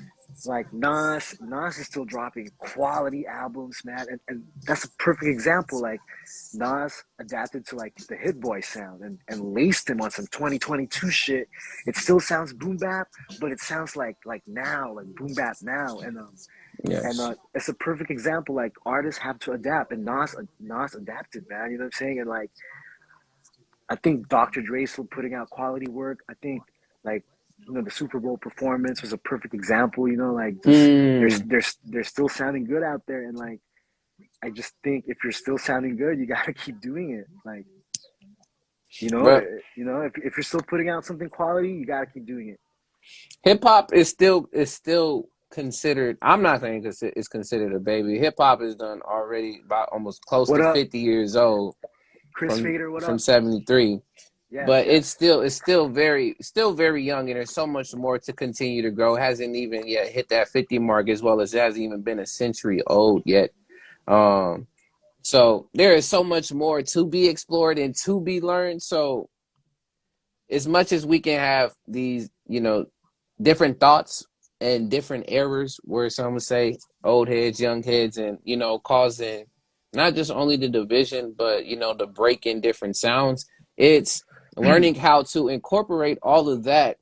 [SPEAKER 2] Like Nas is still dropping quality albums, man, and that's a perfect example. Like Nas adapted to like the Hit Boy sound and laced him on some 2022 shit. It still sounds boom bap, but it sounds like now, like boom bap now, and
[SPEAKER 1] Yes.
[SPEAKER 2] it's a perfect example. Like artists have to adapt, and Nas adapted, man. You know what I'm saying? And like I think Dr. Dre's still putting out quality work. I think like the Super Bowl performance was a perfect example. Like just
[SPEAKER 1] Mm.
[SPEAKER 2] they're still sounding good out there, and like I just think if you're still sounding good, you gotta keep doing it. Like you know,
[SPEAKER 1] But
[SPEAKER 2] if you're still putting out something quality, you gotta keep doing it.
[SPEAKER 1] hip hop is still considered. I'm not saying it's considered a baby. Hip hop is done already about almost close
[SPEAKER 2] What
[SPEAKER 1] to
[SPEAKER 2] up,
[SPEAKER 1] 50 years old
[SPEAKER 2] Chris
[SPEAKER 1] from
[SPEAKER 2] Fader? What
[SPEAKER 1] from
[SPEAKER 2] up?
[SPEAKER 1] 73.
[SPEAKER 2] Yes,
[SPEAKER 1] But
[SPEAKER 2] yes.
[SPEAKER 1] it's still very young, and there's so much more to continue to grow. It hasn't even yet hit that 50 mark, as well as it hasn't even been a century old yet. Um, so there is so much more to be explored and to be learned. So as much as we can have these, different thoughts and different errors, where some would say old heads, young heads, and causing not just only the division, but the break in different sounds. It's learning how to incorporate all of that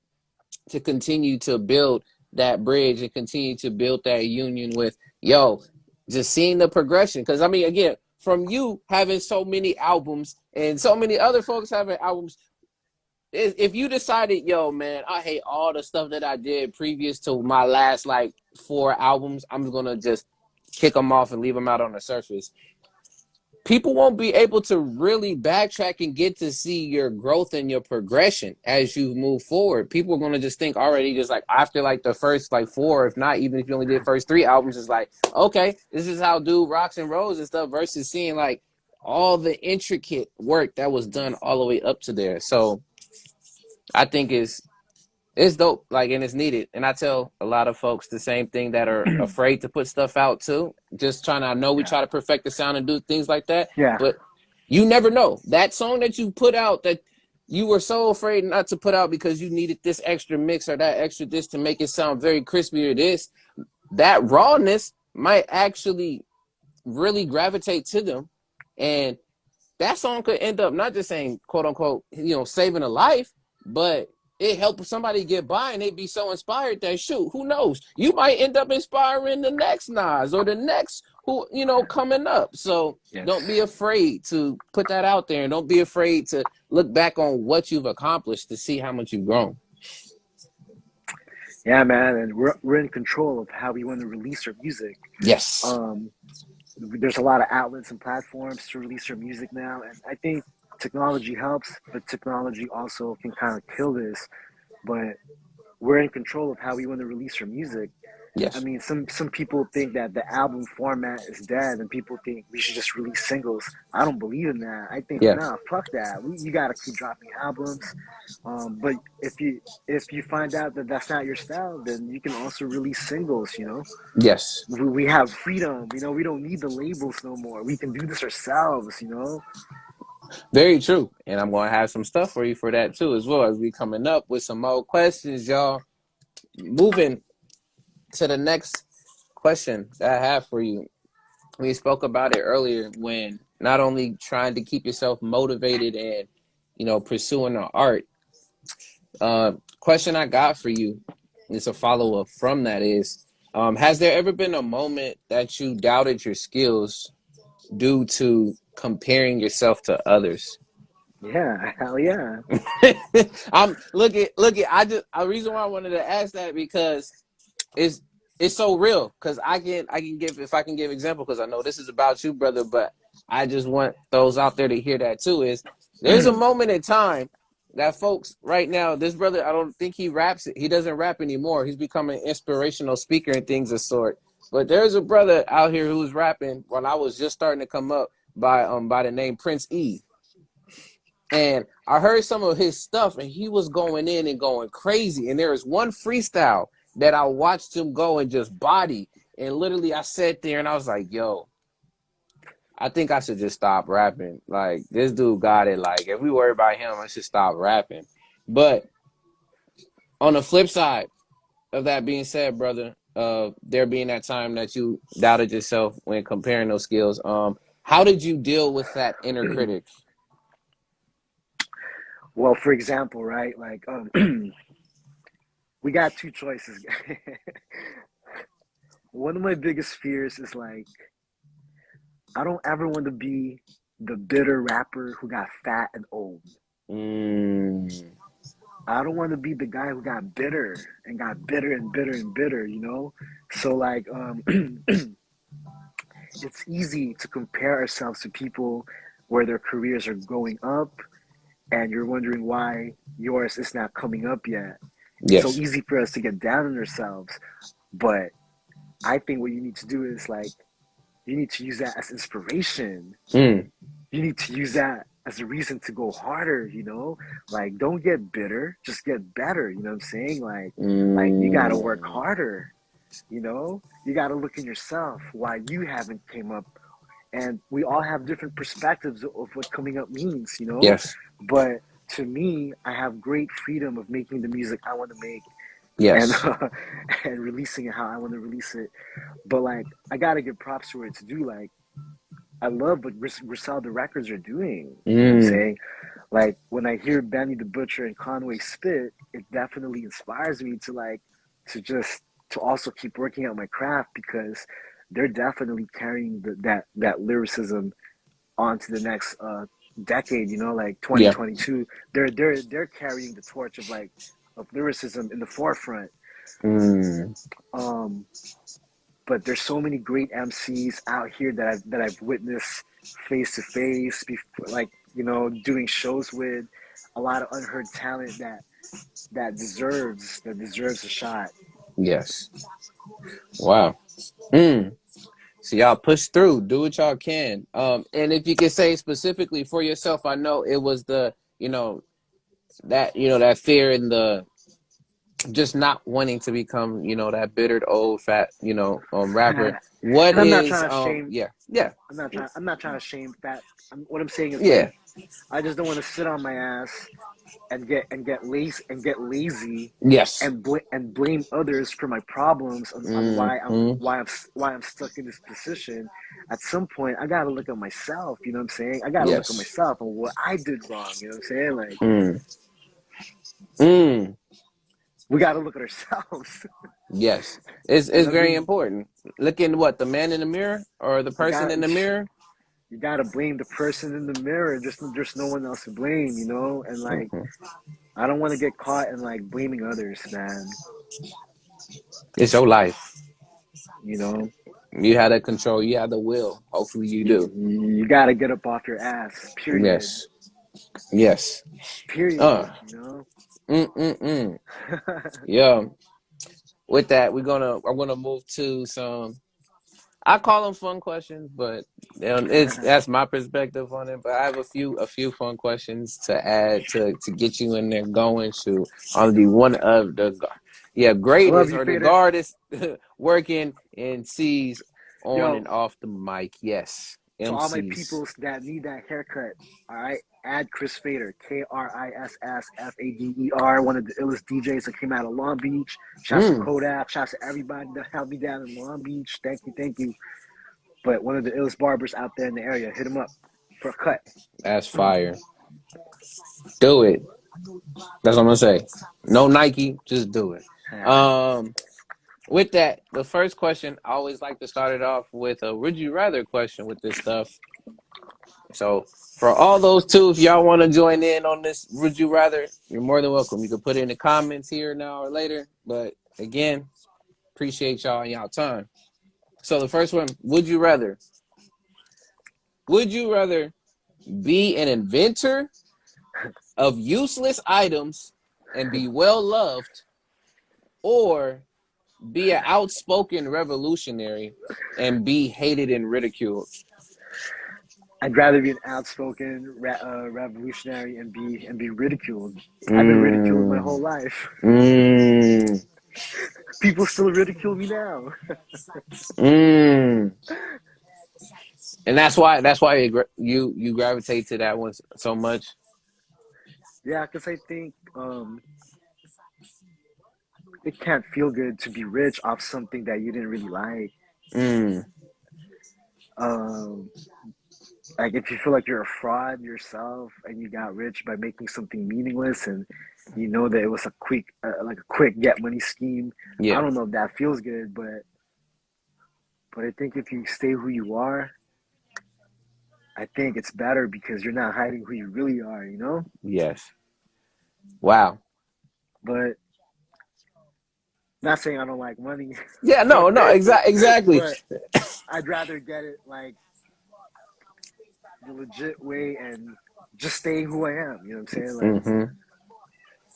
[SPEAKER 1] to continue to build that bridge and continue to build that union with just seeing the progression. Because I mean, again, from you having so many albums and so many other folks having albums, if you decided, yo, man, I hate all the stuff that I did previous to my last like 4 albums, I'm gonna just kick them off and leave them out on the surface. People won't be able to really backtrack and get to see your growth and your progression as you move forward. People are gonna just think already, just like after like the first like 4, if not even if you only did first 3 albums, it's like, okay, this is how dude rocks and rolls and stuff, versus seeing like all the intricate work that was done all the way up to there. So I think it's dope, like, and it's needed. And I tell a lot of folks the same thing that are afraid to put stuff out too. Just trying to, I know we
[SPEAKER 2] Yeah,
[SPEAKER 1] try to perfect the sound and do things like that,
[SPEAKER 2] yeah.
[SPEAKER 1] but you never know. That song that you put out that you were so afraid not to put out because you needed this extra mix or that extra this to make it sound very crispy or this, that rawness might actually really gravitate to them. And that song could end up not just saying quote unquote, saving a life, but it helped somebody get by and they'd be so inspired that shoot, who knows? You might end up inspiring the next Nas or the next who, coming up. So
[SPEAKER 2] Yes.
[SPEAKER 1] don't be afraid to put that out there, and don't be afraid to look back on what you've accomplished to see how much you've grown.
[SPEAKER 2] Yeah, man, and we're in control of how we want to release our music.
[SPEAKER 1] Yes.
[SPEAKER 2] Um, there's a lot of outlets and platforms to release your music now, and I think technology helps, but technology also can kind of kill this. But we're in control of how we want to release our music, I
[SPEAKER 1] Yes.
[SPEAKER 2] mean, some people think that the album format is dead, and people think we should just release singles. I don't believe in that. I think
[SPEAKER 1] Yeah.
[SPEAKER 2] nah, fuck that. You gotta keep dropping albums. But if you find out that that's not your style, then you can also release singles. You know,
[SPEAKER 1] Yes.
[SPEAKER 2] we have freedom. You know, we don't need the labels no more. We can do this ourselves. You know.
[SPEAKER 1] Very true. And I'm going to have some stuff for you for that too, as well as we coming up with some more questions, y'all. Moving to the next question that I have for you. We spoke about it earlier when not only trying to keep yourself motivated and, pursuing the art. Question I got for you is a follow up from that is, has there ever been a moment that you doubted your skills due to comparing yourself to others?
[SPEAKER 2] Yeah, hell yeah.
[SPEAKER 1] I'm look at I just a reason why I wanted to ask that because it's it's so real because I can give if I can give example because I know this is about you, brother, but I just want those out there to hear that too. Is there's a moment in time that folks right now, this brother, I don't think he raps it. He doesn't rap anymore. He's becoming an inspirational speaker and things of sort. But there's a brother out here who's rapping when I was just starting to come up by the name Prince E. And I heard some of his stuff, and he was going in and going crazy. And there was one freestyle that I watched him go and just body. And literally, I sat there and I was like, yo, I think I should just stop rapping. Like, this dude got it. Like, if we worry about him, I should stop rapping. But on the flip side of that being said, brother, there being that time that you doubted yourself when comparing those skills, how did you deal with that inner critic?
[SPEAKER 2] Well, for example, right? Like, we got two choices. One of my biggest fears is like, I don't ever want to be the bitter rapper who got fat and old.
[SPEAKER 1] Mm,
[SPEAKER 2] I don't want to be the guy who got bitter and got bitter and bitter and bitter, you know? So, like, it's easy to compare ourselves to people where their careers are going up and you're wondering why yours is not coming up yet. It's so
[SPEAKER 1] yes.
[SPEAKER 2] easy for us to get down on ourselves. But I think what you need to do is like, you need to use that as inspiration.
[SPEAKER 1] Mm,
[SPEAKER 2] You need to use that as a reason to go harder, you know? Like, don't get bitter, just get better, you know what I'm saying? Like you gotta work
[SPEAKER 1] mm,
[SPEAKER 2] harder, you know? You gotta look in yourself why you haven't came up. And we all have different perspectives of what coming up means, you know?
[SPEAKER 1] yes.
[SPEAKER 2] But to me, I have great freedom of making the music I want to make and
[SPEAKER 1] Yes.
[SPEAKER 2] and releasing it how I want to release it. But like, I gotta give props to what it's do. Like, I love what Griselda Records are doing. You know what I'm
[SPEAKER 1] Mm,
[SPEAKER 2] saying? Like when I hear Benny the Butcher and Conway spit, it definitely inspires me to like to just to also keep working out my craft because they're definitely carrying that lyricism onto the next decade. You know, like
[SPEAKER 1] yeah.
[SPEAKER 2] 2022, they're carrying the torch of like of lyricism in the forefront.
[SPEAKER 1] Mm,
[SPEAKER 2] Um, but there's so many great MCs out here that I've witnessed face to face, like you know, doing shows with a lot of unheard talent that deserves a shot.
[SPEAKER 1] yes. Wow. Mm. So y'all push through, do what y'all can. And if you can say specifically for yourself, I know it was the, that fear and the just not wanting to become, that bittered old fat, rapper. What
[SPEAKER 2] And I'm not
[SPEAKER 1] is
[SPEAKER 2] trying to shame.
[SPEAKER 1] yeah, yeah,
[SPEAKER 2] I'm not trying to shame that. What I'm saying is
[SPEAKER 1] yeah,
[SPEAKER 2] like I just don't want to sit on my ass and get lazy
[SPEAKER 1] yes.
[SPEAKER 2] and blame others for my problems on
[SPEAKER 1] Mm-hmm.
[SPEAKER 2] why I'm stuck in this position. At some point, I gotta look at myself. You know what I'm saying? I gotta look at
[SPEAKER 1] Yes.
[SPEAKER 2] myself and what I did wrong. You know what I'm saying? Like
[SPEAKER 1] Mm. Mm.
[SPEAKER 2] we gotta look at ourselves.
[SPEAKER 1] Yes. It's
[SPEAKER 2] You
[SPEAKER 1] it's
[SPEAKER 2] know what I
[SPEAKER 1] very
[SPEAKER 2] mean?
[SPEAKER 1] important. Looking what, the man in the mirror or the
[SPEAKER 2] You
[SPEAKER 1] person
[SPEAKER 2] got
[SPEAKER 1] in the mirror?
[SPEAKER 2] you gotta blame the person in the mirror. There's no one else to blame. You know, and like
[SPEAKER 1] Mm-hmm.
[SPEAKER 2] I don't want to get caught in like blaming others, man.
[SPEAKER 1] It's your life.
[SPEAKER 2] You know,
[SPEAKER 1] You had the control. You had the will. Hopefully you do.
[SPEAKER 2] you gotta get up off your ass. Period.
[SPEAKER 1] Yes. Yes.
[SPEAKER 2] Period.
[SPEAKER 1] Uh.
[SPEAKER 2] You know.
[SPEAKER 1] Mm-mm-mm. Yeah. with that, I'm gonna move to some. I call them fun questions, but it's that's my perspective on it. But I have a few fun questions to add to get you in there going to on the one of the
[SPEAKER 2] I love
[SPEAKER 1] greatest
[SPEAKER 2] you,
[SPEAKER 1] or the
[SPEAKER 2] Fader.
[SPEAKER 1] guardest working in C's on
[SPEAKER 2] Yo,
[SPEAKER 1] and off the mic. Yes,
[SPEAKER 2] to all my
[SPEAKER 1] MCs.
[SPEAKER 2] peoples that need that haircut, all right, add Chris Fader, KRISSFADER, one of the illest DJs that came out of Long Beach. Shouts to
[SPEAKER 1] Mm,
[SPEAKER 2] Kodak, shouts to everybody that held me down in Long Beach. Thank you, thank you. But one of the illest barbers out there in the area, hit him up for a cut.
[SPEAKER 1] that's fire. Do it. That's what I'm gonna say. No Nike, just do it. Um, with that, the first question, I always like to start it off with a would you rather question with this stuff. So for all those two, if y'all want to join in on this would you rather, you're more than welcome. You can put it in the comments here now or later. But again, appreciate y'all and y'all time. So the first one, would you rather be an inventor of useless items and be well loved, or be an outspoken revolutionary and be hated and ridiculed?
[SPEAKER 2] I'd rather be an outspoken revolutionary and be ridiculed. I've been ridiculed my
[SPEAKER 1] Mm,
[SPEAKER 2] whole life.
[SPEAKER 1] mm,
[SPEAKER 2] People still ridicule me now.
[SPEAKER 1] mm. And that's why you gravitate to that one so much.
[SPEAKER 2] Yeah, because I think it can't feel good to be rich off something that you didn't really like.
[SPEAKER 1] Mm,
[SPEAKER 2] Um, like if you feel like you're a fraud yourself and you got rich by making something meaningless and you know that it was a quick like a quick get money scheme. I
[SPEAKER 1] yeah,
[SPEAKER 2] don't know if that feels good, but I think if you stay who you are, I think it's better because you're not hiding who you really are, you know?
[SPEAKER 1] yes. Wow.
[SPEAKER 2] But not saying I don't like money,
[SPEAKER 1] Yeah, no, exactly.
[SPEAKER 2] but I'd rather get it like the legit way and just stay who I am. You know what I'm saying? Like,
[SPEAKER 1] Hmm.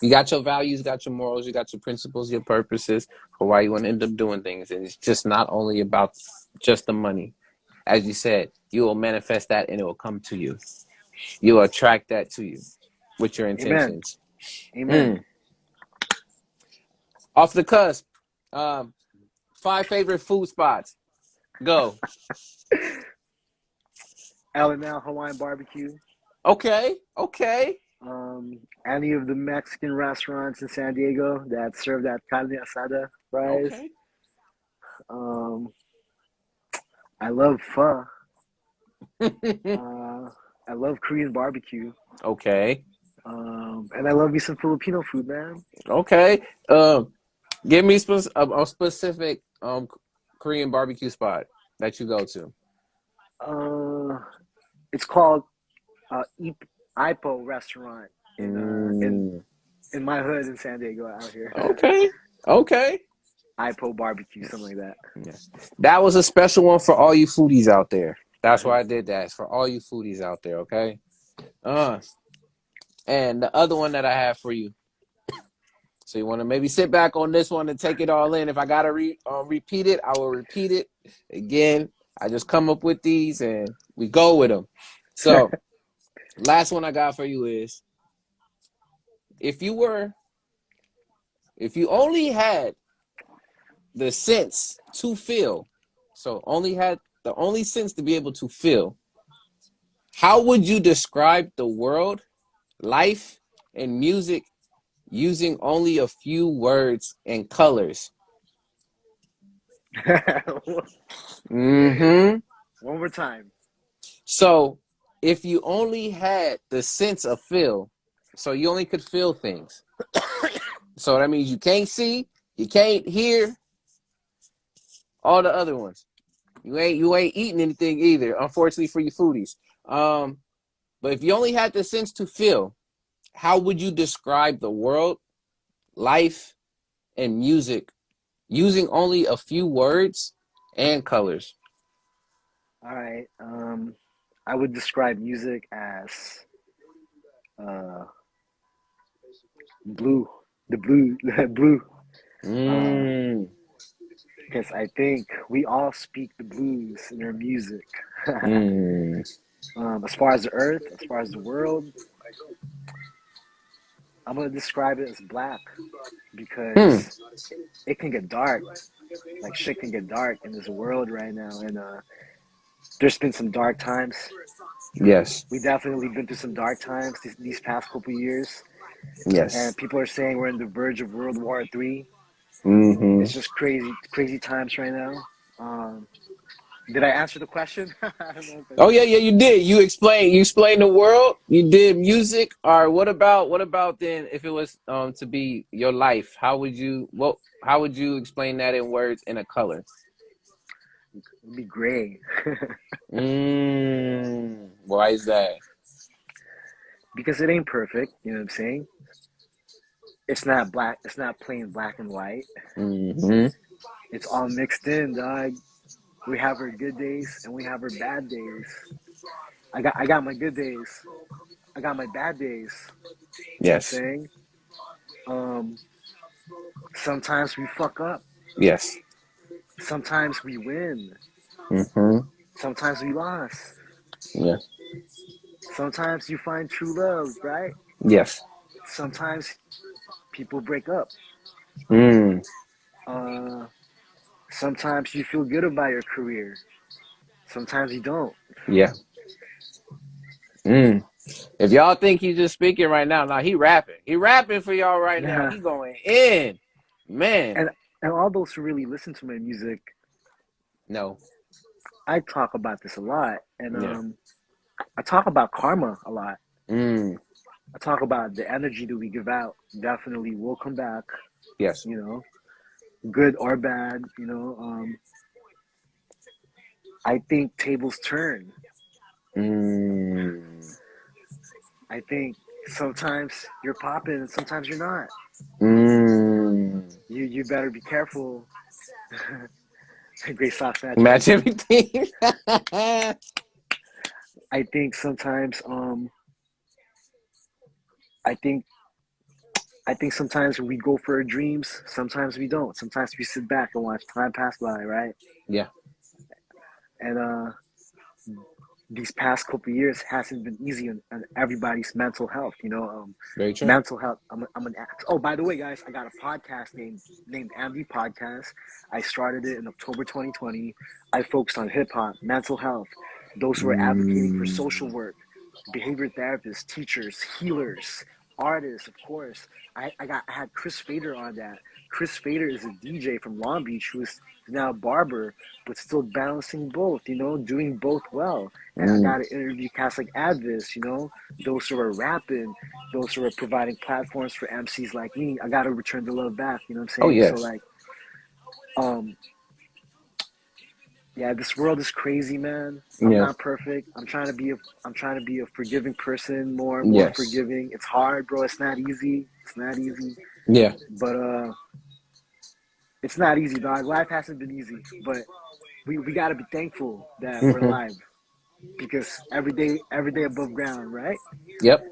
[SPEAKER 1] You got your values, got your morals, you got your principles, your purposes for why you want to end up doing things, and it's just not only about just the money. As you said, you will manifest that, and it will come to you. You will attract that to you with your
[SPEAKER 2] amen,
[SPEAKER 1] intentions.
[SPEAKER 2] amen.
[SPEAKER 1] Mm. Off the cusp. Um, 5 favorite food spots. Go.
[SPEAKER 2] L&L Hawaiian barbecue.
[SPEAKER 1] Okay. Okay.
[SPEAKER 2] Any of the Mexican restaurants in San Diego that serve that carne asada fries.
[SPEAKER 1] Okay.
[SPEAKER 2] Um, I love pho. Uh, I love Korean barbecue.
[SPEAKER 1] Okay.
[SPEAKER 2] And I love me some Filipino food, man.
[SPEAKER 1] Okay. Give me a specific Korean barbecue spot that you go to.
[SPEAKER 2] Uh, it's called Ipo restaurant in
[SPEAKER 1] Mm.
[SPEAKER 2] in my hood in San Diego out here.
[SPEAKER 1] Okay. Okay.
[SPEAKER 2] Ipo barbecue, something like
[SPEAKER 1] Yeah. That was a special one for all you foodies out there. That's
[SPEAKER 2] that.
[SPEAKER 1] why I did that. It's for all you foodies out there, okay? Uh, and the other one that I have for you. So you want to maybe sit back on this one and take it all in. If I gotta repeat it, I will repeat it again. I just come up with these and we go with them. So last one I got for you is if you were if you only had the sense to feel, so only had the only sense to be able to feel, how would you describe the world, life, and music using only a few words and colors? Mm-hmm.
[SPEAKER 2] One more time.
[SPEAKER 1] So if you only had the sense of feel, so you only could feel things. So that means you can't see, you can't hear, all the other ones. You ain't eating anything either, unfortunately for you foodies. Um, but if you only had the sense to feel, how would you describe the world, life, and music using only a few words and colors?
[SPEAKER 2] All right. I would describe music as uh, blue. The blue, blue.
[SPEAKER 1] Mm.
[SPEAKER 2] Because I think we all speak the blues in our music.
[SPEAKER 1] Mm.
[SPEAKER 2] As far as the earth, as far as the world, I'm gonna describe it as black
[SPEAKER 1] Hmm.
[SPEAKER 2] because it can get dark. Like shit can get dark in this world right now, and there's been some dark times.
[SPEAKER 1] Yes.
[SPEAKER 2] We definitely been through some dark times these past couple years, and
[SPEAKER 1] Yes.
[SPEAKER 2] people are saying we're on the verge of World War III.
[SPEAKER 1] Mm-hmm.
[SPEAKER 2] It's just crazy, crazy times right now. Did I answer the question? I don't know if I
[SPEAKER 1] Oh
[SPEAKER 2] did.
[SPEAKER 1] yeah, yeah, you did. You explained the world. You did music. Or what about then if it was to be your life? How would you explain that in words in a color?
[SPEAKER 2] It'd be gray.
[SPEAKER 1] Why is that?
[SPEAKER 2] Because it ain't perfect, you know what I'm saying? It's not black, it's not plain black and white.
[SPEAKER 1] Mm-hmm.
[SPEAKER 2] It's all mixed in, dog. We have our good days and we have our bad days. I got my good days. I got my bad days. You know what I'm
[SPEAKER 1] Yes.
[SPEAKER 2] saying? Um, Sometimes we fuck up.
[SPEAKER 1] Yes.
[SPEAKER 2] Sometimes we win.
[SPEAKER 1] Mm-hmm.
[SPEAKER 2] Sometimes we lost.
[SPEAKER 1] Yeah.
[SPEAKER 2] Sometimes you find true love, right?
[SPEAKER 1] Yes.
[SPEAKER 2] Sometimes people break up.
[SPEAKER 1] Mm.
[SPEAKER 2] Uh, Sometimes you feel good about your career. Sometimes you don't.
[SPEAKER 1] Yeah. Mm. If y'all think he's just speaking right now, nah, he rapping. He rapping for y'all right now.
[SPEAKER 2] Yeah.
[SPEAKER 1] He going in. Man.
[SPEAKER 2] And all those who really listen to my music,
[SPEAKER 1] No.
[SPEAKER 2] I talk about this a lot. And
[SPEAKER 1] Yeah.
[SPEAKER 2] I talk about karma a lot.
[SPEAKER 1] Mm.
[SPEAKER 2] I talk about the energy that we give out definitely will come back,
[SPEAKER 1] Yes.
[SPEAKER 2] you know, good or bad, I think tables turn.
[SPEAKER 1] Mm.
[SPEAKER 2] I think sometimes you're popping and sometimes you're not.
[SPEAKER 1] Mm.
[SPEAKER 2] You better be careful. Great sauce match
[SPEAKER 1] Match
[SPEAKER 2] everything.
[SPEAKER 1] everything.
[SPEAKER 2] I think sometimes I think I think sometimes we go for our dreams, sometimes we don't. Sometimes we sit back and watch time pass by, right?
[SPEAKER 1] Yeah.
[SPEAKER 2] And these past couple of years hasn't been easy on everybody's mental health.
[SPEAKER 1] Very true.
[SPEAKER 2] Mental health. I'm an. Oh, by the way, guys, I got a podcast named M.O.O.R.E Podcast. I started it in October 2020. I focused on hip hop, mental health, those who are advocating for social
[SPEAKER 1] Mm.
[SPEAKER 2] work, behavior therapists, teachers, healers, artists, of course. I had Chris Fader on that. Chris Fader is a DJ from Long Beach who is now a barber, but still balancing both, doing both well. And I
[SPEAKER 1] Mm.
[SPEAKER 2] got to interview cats like A.D.V.I.S, those who are rapping, those who are providing platforms for MCs like me. I got to return the love back, you know what I'm
[SPEAKER 1] Oh
[SPEAKER 2] saying? So,
[SPEAKER 1] yes.
[SPEAKER 2] like, um, yeah, this world is crazy, man. I'm
[SPEAKER 1] Yeah.
[SPEAKER 2] not perfect. I'm trying to be a forgiving person, more
[SPEAKER 1] Yes.
[SPEAKER 2] forgiving. It's hard, bro. It's not easy. It's not easy.
[SPEAKER 1] Yeah.
[SPEAKER 2] But it's not easy, dog. Life hasn't been easy, but we got to be thankful that we're
[SPEAKER 1] Hmm.
[SPEAKER 2] alive because every day above ground, right?
[SPEAKER 1] Yep.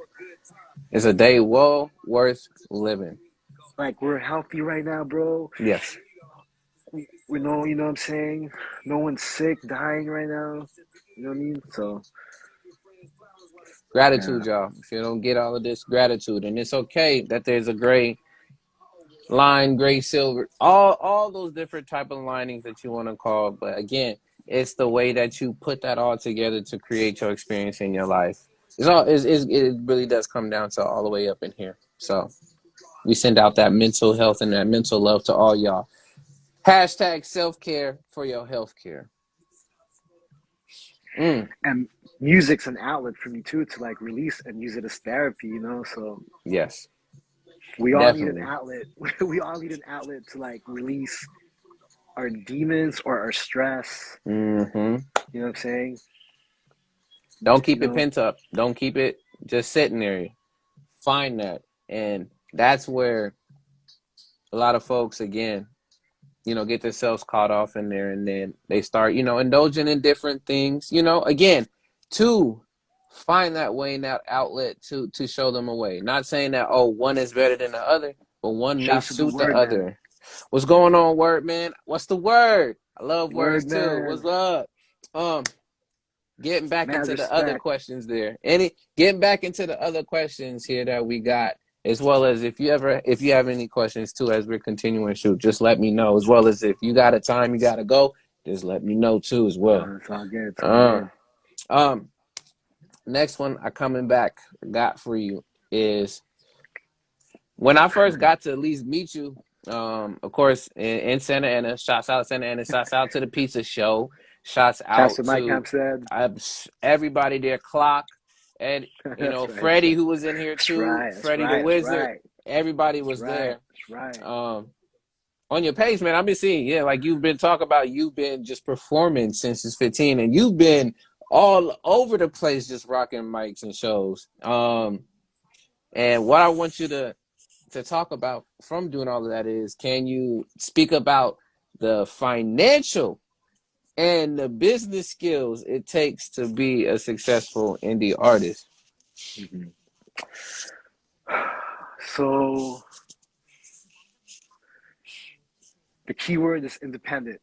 [SPEAKER 1] It's a day well worth living.
[SPEAKER 2] Like we're healthy right now, bro.
[SPEAKER 1] Yes.
[SPEAKER 2] We know, you know what I'm saying? No one's sick, dying right now. You know what I mean? So,
[SPEAKER 1] Gratitude,
[SPEAKER 2] yeah.
[SPEAKER 1] y'all. If you don't get all of this, gratitude. And it's okay that there's a gray line, gray, silver, all those different type of linings that you want to call. But again, it's the way that you put that all together to create your experience in your life. It really does come down to all the way up in here. So we send out that mental health and that mental love to all y'all. Hashtag self-care for your health care. Mm.
[SPEAKER 2] And music's an outlet for me too to like release and use it as therapy. So
[SPEAKER 1] Yes,
[SPEAKER 2] we all need an
[SPEAKER 1] definitely.
[SPEAKER 2] outlet. We all need an outlet to like release our demons or our stress.
[SPEAKER 1] Hmm.
[SPEAKER 2] You know what I'm saying?
[SPEAKER 1] Don't
[SPEAKER 2] You
[SPEAKER 1] keep it
[SPEAKER 2] know,
[SPEAKER 1] pent up. Don't keep it just sitting there. Find that. And that's where a lot of folks, again, get themselves caught off in there, and then they start, indulging in different things, again, to find that way and that outlet to show them a way. Not saying that, oh, one is better than the other, but one may
[SPEAKER 2] shouts to the
[SPEAKER 1] suit the
[SPEAKER 2] word, man.
[SPEAKER 1] other. What's going on, word man? What's the word? I love words
[SPEAKER 2] Word
[SPEAKER 1] too.
[SPEAKER 2] man.
[SPEAKER 1] What's up? Um, getting back
[SPEAKER 2] Mad
[SPEAKER 1] into the other
[SPEAKER 2] respect.
[SPEAKER 1] questions there. Getting back into the other questions here that we got, as well as if you have any questions too, as we're continuing to shoot, just let me know. As well as if you got a time you gotta go, just let me know too as well.
[SPEAKER 2] It's all good. It's all
[SPEAKER 1] Uh,
[SPEAKER 2] good.
[SPEAKER 1] um, next one I coming back got for you is when I first got to at least meet you. Of course, in Santa Ana. Shouts out Santa Ana. Shouts out to the pizza show. Shouts
[SPEAKER 2] Shouts
[SPEAKER 1] out
[SPEAKER 2] to Mike
[SPEAKER 1] to
[SPEAKER 2] Hampstead.
[SPEAKER 1] everybody there. Clock and
[SPEAKER 2] That's right. That's
[SPEAKER 1] Freddie
[SPEAKER 2] right.
[SPEAKER 1] who was in here
[SPEAKER 2] That's
[SPEAKER 1] too.
[SPEAKER 2] right. That's
[SPEAKER 1] Freddie the
[SPEAKER 2] right. That's
[SPEAKER 1] Wizard.
[SPEAKER 2] right.
[SPEAKER 1] Everybody
[SPEAKER 2] That's
[SPEAKER 1] was
[SPEAKER 2] right.
[SPEAKER 1] there.
[SPEAKER 2] That's right.
[SPEAKER 1] On your page, man, I've been seeing, like you've been talking about, you've been just performing since it's 15, and you've been all over the place just rocking mics and shows. And what I want you to talk about from doing all of that is, can you speak about the financial and the business skills it takes to be a successful indie artist?
[SPEAKER 2] Mm-hmm. So the key word is independent,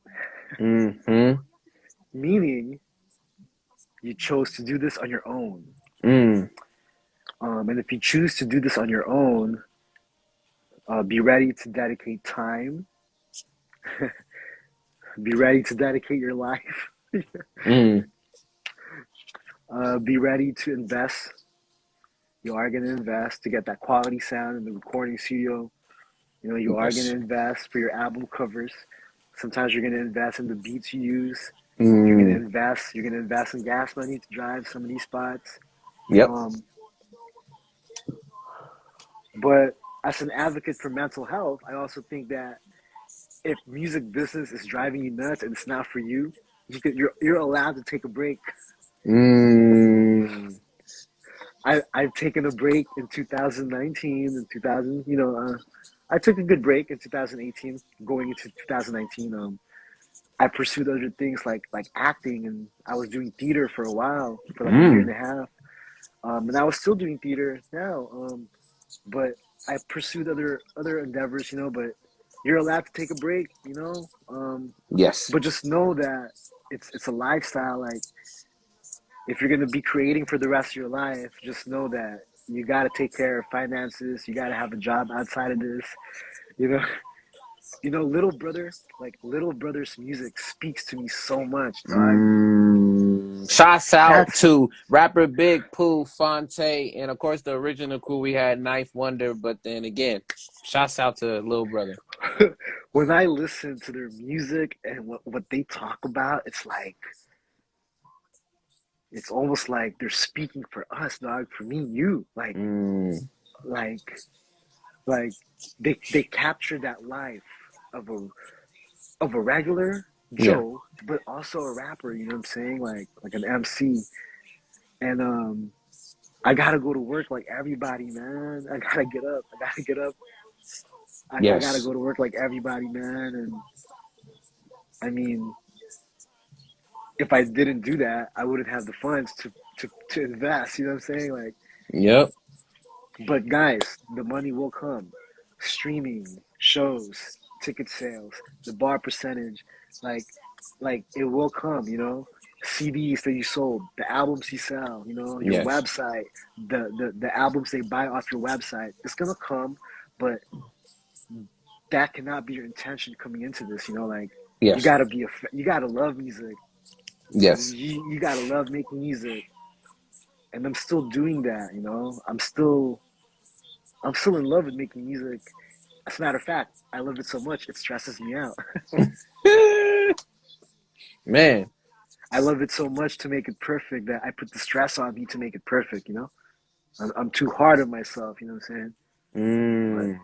[SPEAKER 1] Mm-hmm.
[SPEAKER 2] meaning you chose to do this on your own.
[SPEAKER 1] Mm.
[SPEAKER 2] And if you choose to do this on your own, be ready to dedicate time, be ready to dedicate your life,
[SPEAKER 1] Mm.
[SPEAKER 2] be ready to invest. You are going to invest to get that quality sound in the recording studio. You are going to
[SPEAKER 1] Yes.
[SPEAKER 2] invest for your album covers. Sometimes you're going to invest in the beats you use. You're going to
[SPEAKER 1] Mm.
[SPEAKER 2] invest. You're going to invest in gas money to drive some of these spots.
[SPEAKER 1] Yep.
[SPEAKER 2] Um, but as an advocate for mental health, I also think that if music business is driving you nuts and it's not for you, you're allowed to take a break.
[SPEAKER 1] Mm.
[SPEAKER 2] I've taken a break in 2019 and 2000. I took a good break in 2018, going into 2019. I pursued other things like acting, and I was doing theater for a while, for like a year and
[SPEAKER 1] Mm.
[SPEAKER 2] a half. And I was still doing theater now, but I pursued other endeavors, But you're allowed to take a break,
[SPEAKER 1] Yes.
[SPEAKER 2] But just know that it's a lifestyle. Like if you're gonna be creating for the rest of your life, just know that you got to take care of finances. You got to have a job outside of this, you know. Little brother, like little brother's music speaks to me so much, dog.
[SPEAKER 1] Mm. Shouts out
[SPEAKER 2] That's
[SPEAKER 1] to rapper Big Pooh, Fonte, and of course the original crew. We had Knife Wonder, but then again, shouts out to Little Brother.
[SPEAKER 2] when I listen to their music and what they talk about, it's almost like they're speaking for us, dog. For me, you,
[SPEAKER 1] Mm.
[SPEAKER 2] like, like they capture that life of a regular
[SPEAKER 1] Yeah.
[SPEAKER 2] Joe, but also a rapper. You know what I'm saying? Like an MC. And I gotta go to work like everybody, man. I gotta get up. I gotta get up. I gotta
[SPEAKER 1] Yes.
[SPEAKER 2] go to work like everybody, man. And I mean, if I didn't do that, I wouldn't have the funds to invest. You know what I'm saying?
[SPEAKER 1] Yep.
[SPEAKER 2] But guys, the money will come. Streaming, shows, ticket sales, the bar percentage, like it will come, CDs that you sold, the albums you sell, your
[SPEAKER 1] Yes.
[SPEAKER 2] website, the albums they buy off your website. It's gonna come, but that cannot be your intention coming into this, you
[SPEAKER 1] Yes.
[SPEAKER 2] gotta you gotta love music.
[SPEAKER 1] Yes.
[SPEAKER 2] You gotta love making music. And I'm still doing that, I'm still in love with making music. As a matter of fact, I love it so much it stresses me out.
[SPEAKER 1] Man.
[SPEAKER 2] I love it so much to make it perfect that I put the stress on me to make it perfect. I'm too hard on myself. You know what I'm saying? But
[SPEAKER 1] Mm.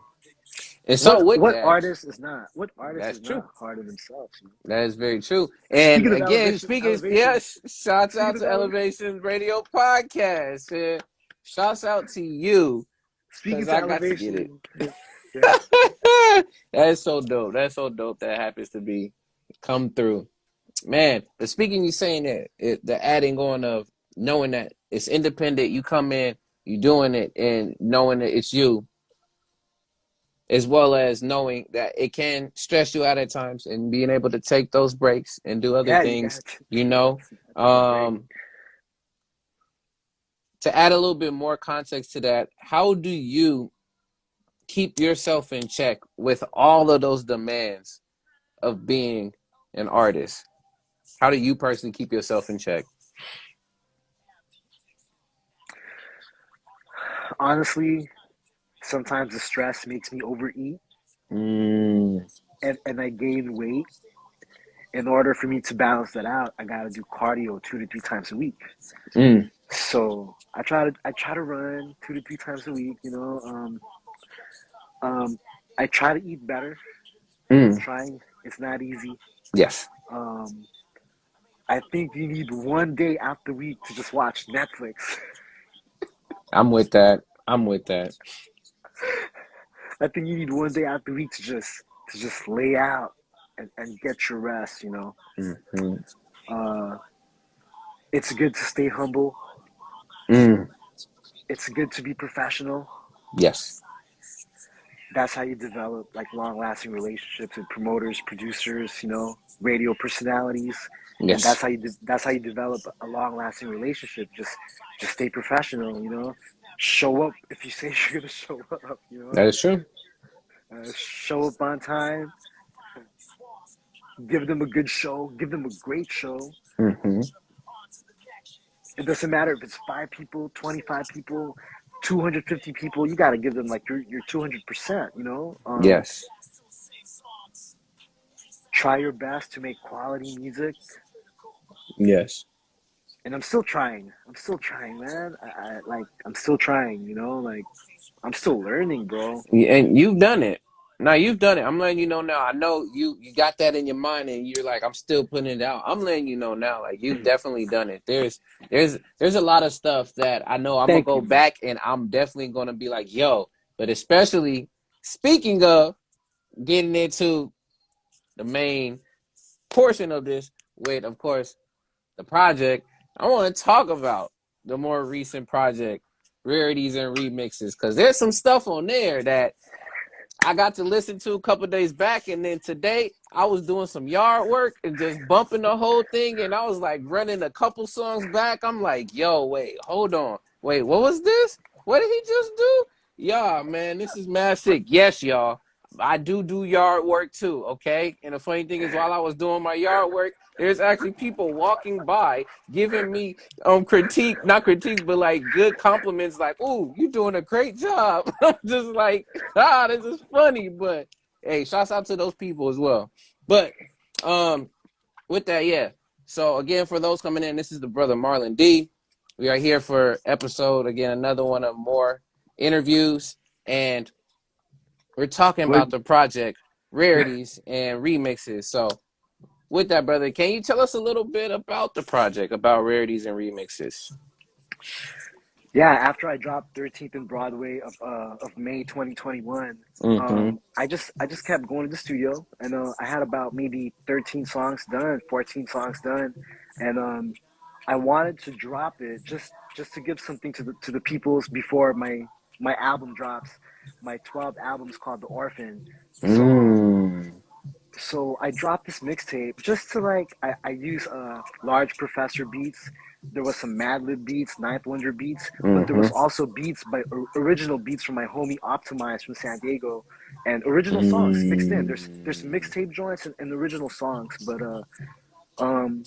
[SPEAKER 1] And so
[SPEAKER 2] what
[SPEAKER 1] with
[SPEAKER 2] what
[SPEAKER 1] that,
[SPEAKER 2] artist is not? What artist
[SPEAKER 1] that's
[SPEAKER 2] is
[SPEAKER 1] true.
[SPEAKER 2] not hard on themselves?
[SPEAKER 1] That is very true. And
[SPEAKER 2] Speaking of
[SPEAKER 1] again,
[SPEAKER 2] elevation,
[SPEAKER 1] speaking,
[SPEAKER 2] elevation.
[SPEAKER 1] yes, shouts
[SPEAKER 2] Speaking
[SPEAKER 1] out
[SPEAKER 2] of
[SPEAKER 1] to
[SPEAKER 2] elevation.
[SPEAKER 1] Elevation Radio Podcast. Shouts out to you
[SPEAKER 2] Speaking
[SPEAKER 1] because
[SPEAKER 2] to
[SPEAKER 1] I got to get it.
[SPEAKER 2] elevation. Yeah.
[SPEAKER 1] That is so dope. That's so dope that happens to be come through. Man, the speaking you saying that, the adding on of knowing that it's independent, you come in, you doing it, and knowing that it's you. as well as knowing that it can stress you out at times and being able to take those breaks and do other
[SPEAKER 2] Yeah, you
[SPEAKER 1] things,
[SPEAKER 2] gotta
[SPEAKER 1] you know.
[SPEAKER 2] take a break.
[SPEAKER 1] Um, to add a little bit more context to that, how do you keep yourself in check with all of those demands of being an artist? How do you personally keep yourself in check?
[SPEAKER 2] Honestly, sometimes the stress makes me overeat,
[SPEAKER 1] Mm,
[SPEAKER 2] and I gain weight. In order for me to balance that out, I gotta do cardio 2 to 3 times a week.
[SPEAKER 1] mm,
[SPEAKER 2] So I try to run 2 to 3 times a week. Um, I try to eat better. I'm
[SPEAKER 1] mm.
[SPEAKER 2] trying. It's not easy.
[SPEAKER 1] Yes,
[SPEAKER 2] Um, I think you need one day out the week to just watch Netflix.
[SPEAKER 1] I'm with that. I'm with that.
[SPEAKER 2] I think you need one day out the week to just lay out and get your rest.
[SPEAKER 1] Mm-hmm.
[SPEAKER 2] Uh, it's good to stay humble.
[SPEAKER 1] Mm,
[SPEAKER 2] It's good to be professional.
[SPEAKER 1] yes,
[SPEAKER 2] That's how you develop like long-lasting relationships with promoters, producers, radio personalities, and
[SPEAKER 1] yes,
[SPEAKER 2] that's how you develop a long-lasting relationship. Just stay professional. Show up if you say you're gonna show up.
[SPEAKER 1] that is true.
[SPEAKER 2] Show up on time. Give them a good show. Give them a great show.
[SPEAKER 1] Mm-hmm.
[SPEAKER 2] It doesn't matter if it's 5 people, 25 people, 250 people. You got to give them like your 200%.
[SPEAKER 1] Yes,
[SPEAKER 2] Try your best to make quality music,
[SPEAKER 1] yes.
[SPEAKER 2] and I'm still trying. I'm still trying, man. I'm still trying. Like I'm still learning, bro.
[SPEAKER 1] And you've done it. Now you've done it. I'm letting you know now. I know you got that in your mind and you're like, I'm still putting it out. I'm letting you know now, like you've definitely done it. There's a lot of stuff that I know I'm gonna
[SPEAKER 2] Thank
[SPEAKER 1] go
[SPEAKER 2] you, man.
[SPEAKER 1] back and I'm definitely gonna be like, yo, but especially speaking of getting into the main portion of this with, of course, the project, I want to talk about the more recent project, Rarities and Remixes, because there's some stuff on there that I got to listen to a couple days back, and then today I was doing some yard work and just bumping the whole thing, and I was like running a couple songs back. I'm like, yo, wait, hold on, wait, what was this? What did he just do? Yeah, man, this is mad sick. Yes, y'all, I do yard work too. Okay, and the funny thing is, while I was doing my yard work, there's actually people walking by giving me critique, not critiques, but like good compliments, like, "Ooh, you doing a great job." I'm just like, this is funny, but hey, shouts out to those people as well. But um, with that, yeah. So again, for those coming in, this is the brother Marlon D. We are here for episode again, another one of more interviews, and we're talking
[SPEAKER 2] What?
[SPEAKER 1] about the project Rarities and Remixes. So with that, brother, can you tell us a little bit about the project, about Rarities and Remixes?
[SPEAKER 2] Yeah, after I dropped 13th and Broadway of May 2021,
[SPEAKER 1] Mm-hmm.
[SPEAKER 2] I just kept going to the studio, and I had about maybe 13 songs done, 14 songs done, and I wanted to drop it just to give something to the peoples before my album drops, my 12th album's called The Orphan. So
[SPEAKER 1] Mm.
[SPEAKER 2] so I dropped this mixtape just to like I use large professor beats. There was some Madlib beats, Ninth Wonder beats, but there
[SPEAKER 1] Mm-hmm.
[SPEAKER 2] was also beats by original beats from my homie Optimize from San Diego, and original songs mixed in. There's some
[SPEAKER 1] Mm.
[SPEAKER 2] mixtape joints and original songs, but um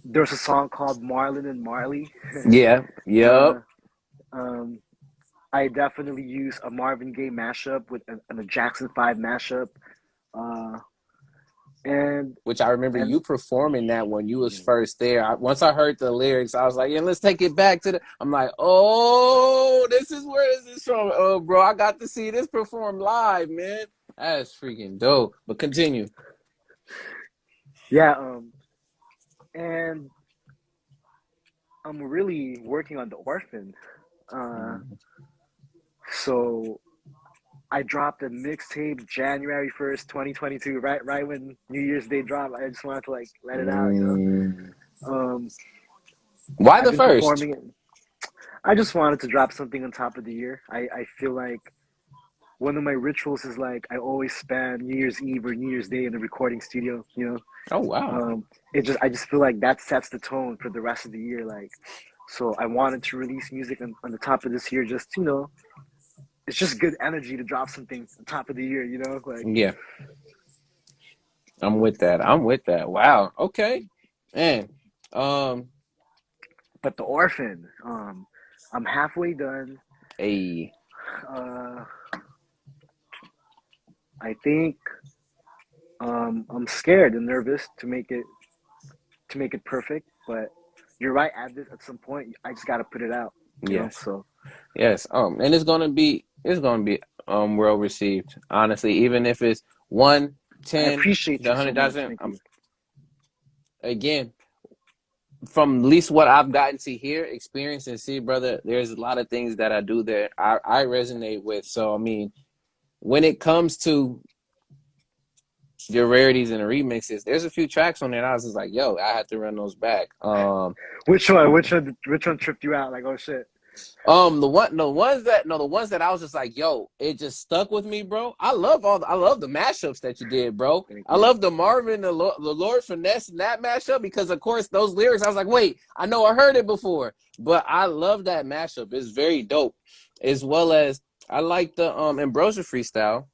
[SPEAKER 2] there's a song called Marlon and Marley.
[SPEAKER 1] Yeah. Yep.
[SPEAKER 2] uh, um, I definitely use a Marvin Gaye mashup with and a Jackson 5 mashup. Uh, and
[SPEAKER 1] Which I remember
[SPEAKER 2] and
[SPEAKER 1] you performing that when you was first there. Once I heard the lyrics, I was like, "Yeah, let's take it back to the." I'm like, "Oh, this is where is this from?" Oh, bro, I got to see this perform live, man. That's freaking dope. But continue.
[SPEAKER 2] yeah, and I'm really working on The Orphan. Uh, so I dropped a mixtape January 1st, 2022, right when New Year's Day dropped. I just wanted to like let it out.
[SPEAKER 1] Mm.
[SPEAKER 2] Um,
[SPEAKER 1] Why
[SPEAKER 2] I've
[SPEAKER 1] the
[SPEAKER 2] been
[SPEAKER 1] first?
[SPEAKER 2] performing it. I just wanted to drop something on top of the year. I feel like one of my rituals is like I always spend New Year's Eve or New Year's Day in the recording studio.
[SPEAKER 1] Oh wow.
[SPEAKER 2] I just feel like that sets the tone for the rest of the year. Like, so I wanted to release music on the top of this year. Just it's just good energy to drop something on top of the year. Like.
[SPEAKER 1] Yeah, I'm with that. I'm with that. Wow. Okay. Man. Um.
[SPEAKER 2] But the Orphan, I'm halfway done.
[SPEAKER 1] A.
[SPEAKER 2] Uh, I think I'm scared and nervous to make it perfect, but you're right. At some point, I just got to put it out.
[SPEAKER 1] Yes.
[SPEAKER 2] So
[SPEAKER 1] Yes. And it's gonna be well received. Honestly, even if it's one,
[SPEAKER 2] I
[SPEAKER 1] 10,
[SPEAKER 2] appreciate
[SPEAKER 1] the
[SPEAKER 2] you so much.
[SPEAKER 1] 100,000.
[SPEAKER 2] Thank you.
[SPEAKER 1] Again, from at least what I've gotten to hear, experience, and see, brother, there's a lot of things that I do that I resonate with. So I mean, when it comes to your rarities and the remixes, there's a few tracks on there. And I was just like, yo, I had to run those back.
[SPEAKER 2] Which one? Which one tripped you out? Like, oh shit.
[SPEAKER 1] The ones that I was just like, yo, it just stuck with me, bro. I love the mashups that you did, bro.
[SPEAKER 2] Thank
[SPEAKER 1] I
[SPEAKER 2] you.
[SPEAKER 1] love the Marvin, the Lord Finesse and that mashup because, of course, those lyrics. I was like, wait, I know I heard it before, but I love that mashup. It's very dope, as well as I like the Ambrosia freestyle.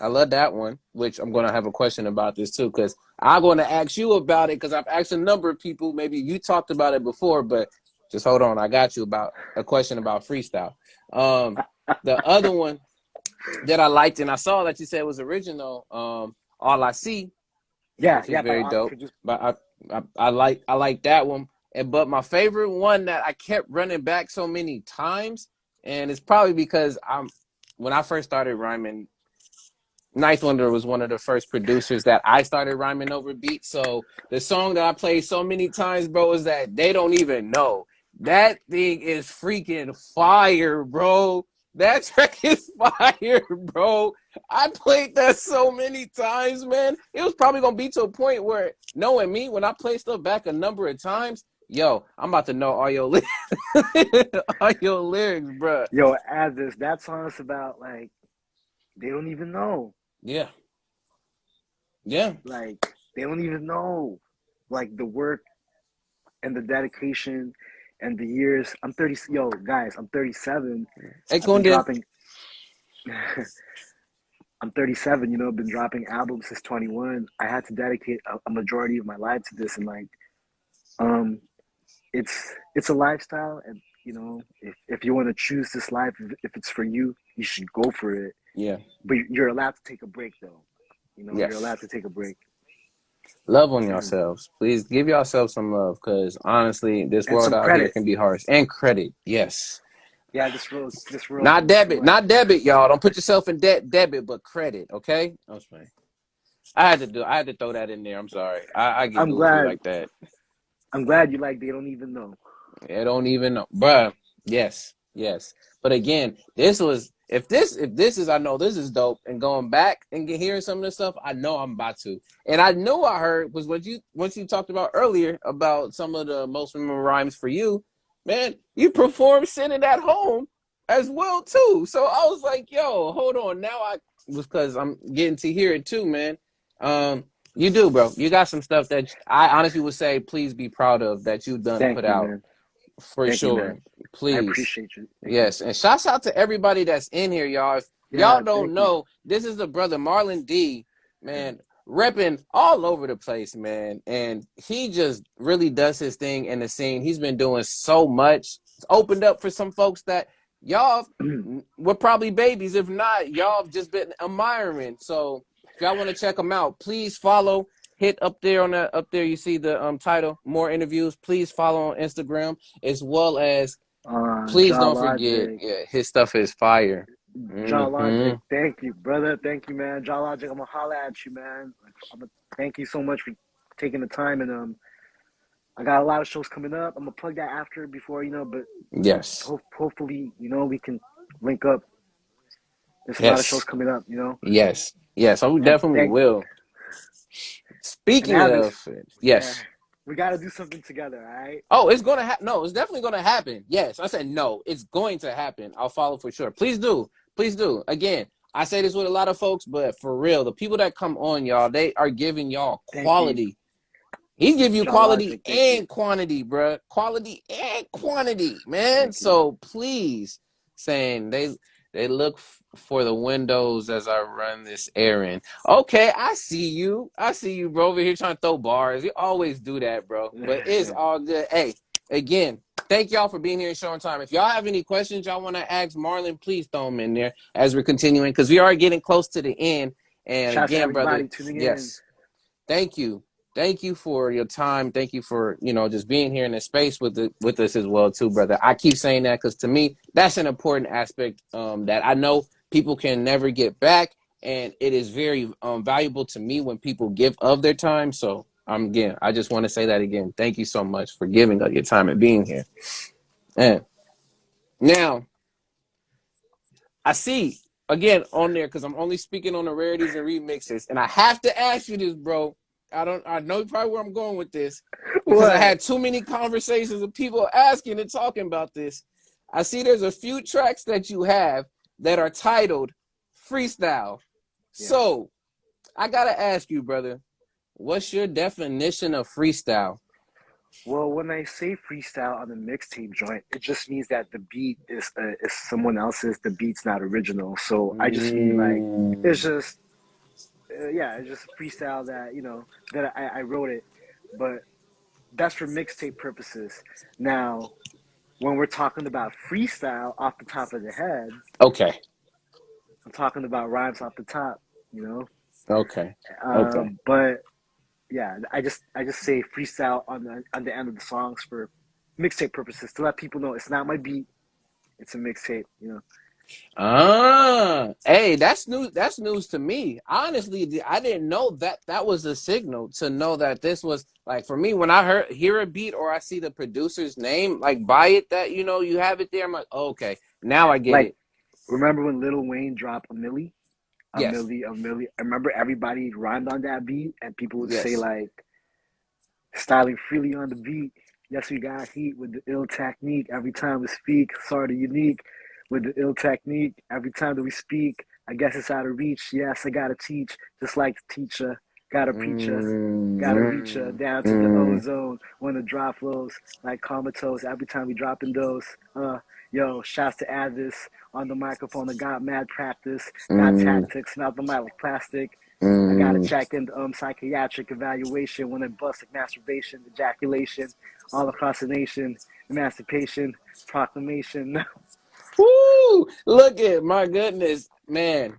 [SPEAKER 1] I love that one, which I'm gonna have a question about this too, because I'm gonna ask you about it because I've asked a number of people. Maybe you talked about it before, but just hold on. I got you about a question about freestyle. The other one that I liked and I saw that you said was original, All I See,
[SPEAKER 2] Yeah,
[SPEAKER 1] which is
[SPEAKER 2] yeah.
[SPEAKER 1] very dope.
[SPEAKER 2] Just
[SPEAKER 1] But I like that one. But my favorite one that I kept running back so many times, and it's probably because when I first started rhyming, Ninth Wonder was one of the first producers that I started rhyming over beats. So the song that I played so many times, bro, is that They Don't Even Know. That thing is freaking fire, bro. That track is fire, bro. I played that so many times, man. It was probably gonna be to a point where, knowing me, when I play stuff back a number of times, yo, I'm about to know all your all your lyrics, bro.
[SPEAKER 2] yo, add this. That song's about like they don't even know.
[SPEAKER 1] Yeah, yeah.
[SPEAKER 2] Like they don't even know. Like the work and the dedication and the years. I'm 30. Yo, guys, I'm 37.
[SPEAKER 1] Hey,
[SPEAKER 2] I've been
[SPEAKER 1] Kunde.
[SPEAKER 2] dropping. I'm 37. I've been dropping albums since 21. I had to dedicate a majority of my life to this, and like, um, it's a lifestyle, and if you want to choose this life, if it's for you, you should go for it.
[SPEAKER 1] Yeah.
[SPEAKER 2] But you're allowed to take a break, though. You're
[SPEAKER 1] Yes.
[SPEAKER 2] allowed to take a break.
[SPEAKER 1] Love on
[SPEAKER 2] Mm.
[SPEAKER 1] yourselves. Please give yourselves some love because honestly, this
[SPEAKER 2] And
[SPEAKER 1] world
[SPEAKER 2] some
[SPEAKER 1] out here
[SPEAKER 2] credit.
[SPEAKER 1] can be harsh. And credit. Yes.
[SPEAKER 2] Yeah, this world
[SPEAKER 1] Not
[SPEAKER 2] can be
[SPEAKER 1] debit.
[SPEAKER 2] so.
[SPEAKER 1] Not debit, y'all. Don't put yourself in debt, debit, but credit, okay? I was playing. I had to throw that in there. I'm sorry. I get
[SPEAKER 2] I'm
[SPEAKER 1] goofy
[SPEAKER 2] glad.
[SPEAKER 1] like that.
[SPEAKER 2] I'm glad you like. They don't even know.
[SPEAKER 1] I don't even know. Bruh. Yes. Yes. But again, this was if this is I know this is dope and going back and hearing some of this stuff, I know I'm about to. And I knew I heard was what you once you talked about earlier about some of the most memorable rhymes for you, man, you performed sitting at home as well too. So I was like, yo, hold on. Now I was because I'm getting to hear it too, man. You do, bro. You got some stuff that I honestly would say please be proud of that you've done
[SPEAKER 2] Thank
[SPEAKER 1] put
[SPEAKER 2] you,
[SPEAKER 1] out
[SPEAKER 2] man.
[SPEAKER 1] for
[SPEAKER 2] Thank you,
[SPEAKER 1] sure.
[SPEAKER 2] man. I
[SPEAKER 1] Please.
[SPEAKER 2] appreciate you. Thank you.
[SPEAKER 1] Yes. And shouts out to everybody that's in here, y'all. If y'all
[SPEAKER 2] Yeah,
[SPEAKER 1] don't
[SPEAKER 2] thank you.
[SPEAKER 1] know, this is the brother Marlon D, man, repping all over the place, man. And he just really does his thing in the scene. He's been doing so much. It's opened up for some folks that y'all were probably babies. If not, y'all have just been admiring. So if y'all want to check him out, please follow. Hit up there on the up there. You see the title, more interviews. Please follow on Instagram as well as please
[SPEAKER 2] Jaw
[SPEAKER 1] don't forget,
[SPEAKER 2] Logic.
[SPEAKER 1] yeah, his stuff is fire.
[SPEAKER 2] Jaw
[SPEAKER 1] Mm-hmm.
[SPEAKER 2] Logic. Thank you, brother. Thank you, man. Jaw Logic. I'm gonna holla at you, man. I'm gonna thank you so much for taking the time, and I got a lot of shows coming up. I'm gonna plug that after before but
[SPEAKER 1] Yes.
[SPEAKER 2] hopefully we can link up. There's a lot of shows
[SPEAKER 1] Yes.
[SPEAKER 2] coming up,
[SPEAKER 1] Yes. Yes. I
[SPEAKER 2] and
[SPEAKER 1] definitely
[SPEAKER 2] thank
[SPEAKER 1] will.
[SPEAKER 2] and
[SPEAKER 1] Speaking
[SPEAKER 2] Avis.
[SPEAKER 1] of,
[SPEAKER 2] Yeah,
[SPEAKER 1] yes.
[SPEAKER 2] we got to do something together, all right?
[SPEAKER 1] Oh, it's gonna happen. No, it's definitely gonna happen. Yes, I said no. It's going to happen. I'll follow for sure. Please do. Please do. Again, I say this with a lot of folks, but for real, the people that come on, y'all, they are giving y'all
[SPEAKER 2] Thank you.
[SPEAKER 1] quality. He's giving you quality
[SPEAKER 2] Logic, thank you.
[SPEAKER 1] and quantity, bruh. Quality and quantity, man.
[SPEAKER 2] Thank you.
[SPEAKER 1] So please, saying they look for the windows as I run this errand. Okay, I see you. I see you, bro, over here trying to throw bars. You always do that, bro. But it's all good. Hey, again, thank y'all for being here and showing time. If y'all have any questions y'all want to ask Marlon, please throw them in there as we're continuing, because we are getting close to the end. And
[SPEAKER 2] Shout out to
[SPEAKER 1] again, brother,
[SPEAKER 2] everybody tuning in.
[SPEAKER 1] yes, thank you. Thank you for your time. Thank you for, just being here in this space with us as well too, brother. I keep saying that because to me, that's an important aspect that I know people can never get back. And it is very valuable to me when people give of their time. So again, I just want to say that again. Thank you so much for giving of your time and being here. And now I see again on there, because I'm only speaking on the rarities and remixes. And I have to ask you this, bro. I know probably where I'm going with this, because
[SPEAKER 2] What?
[SPEAKER 1] I had too many conversations with people asking and talking about this. I see there's a few tracks that you have that are titled freestyle.
[SPEAKER 2] Yeah.
[SPEAKER 1] So I gotta ask you, brother, what's your definition of freestyle?
[SPEAKER 2] Well, when I say freestyle on the mixtape joint, it just means that the beat is someone else's. The beat's not original. So I just mean like it's just it's just freestyle that that I wrote it, but that's for mixtape purposes. Now, when we're talking about freestyle off the top of the head,
[SPEAKER 1] Okay.
[SPEAKER 2] I'm talking about rhymes off the top, you know.
[SPEAKER 1] Okay. Okay.
[SPEAKER 2] But yeah, I just say freestyle on the end of the songs for mixtape purposes to let people know it's not my beat, it's a mixtape, you know.
[SPEAKER 1] Hey, that's news. That's news to me. Honestly, I didn't know that was a signal to know that this was like, for me, when I hear a beat or I see the producer's name like by it, that you have it there. I'm like, oh, okay, now I get
[SPEAKER 2] Like,
[SPEAKER 1] it.
[SPEAKER 2] remember when Lil Wayne dropped a milli, a
[SPEAKER 1] Yes,
[SPEAKER 2] milli, a milli? I remember everybody rhymed on that beat, and people would say
[SPEAKER 1] yes.
[SPEAKER 2] like, styling freely on the beat. Yes, we got heat with the ill technique. Every time we speak, sort of unique with the ill technique. Every time that we speak, I guess it's out of reach. Yes, I gotta teach, just like the teacher. Gotta preach her, gotta reach her down to the ozone when the drop flows like comatose. Every time we dropping those, yo, shouts to A.D.V.I.S. on the microphone. I got mad practice, got tactics, not the mic like plastic. I gotta check in the psychiatric evaluation when it busts like masturbation, ejaculation, all across the nation, emancipation, proclamation.
[SPEAKER 1] Woo! Look at my goodness, man.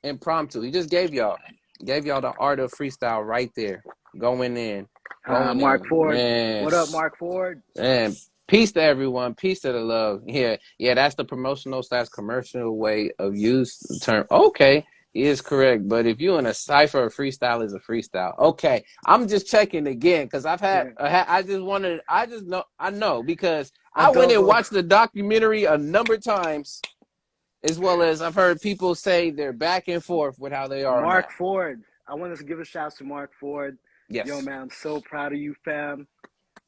[SPEAKER 1] Impromptu. He just gave y'all the art of freestyle right there. Going in,
[SPEAKER 2] Mark Ford.
[SPEAKER 1] man.
[SPEAKER 2] What up, Mark Ford?
[SPEAKER 1] Man, peace to everyone. Peace to the love. Yeah. That's the promotional / commercial way of use the term. Okay, he is correct. But if you in a cipher, a freestyle is a freestyle. Okay, I'm just checking again because I just wanted. I know because I went and
[SPEAKER 2] Adobo.
[SPEAKER 1] watched the documentary a number of times, as well as I've heard people say they're back and forth with how they are on
[SPEAKER 2] Mark
[SPEAKER 1] that.
[SPEAKER 2] Ford. I want to give a shout out to Mark Ford. Yo,
[SPEAKER 1] Yes,
[SPEAKER 2] man, I'm so proud of you, fam.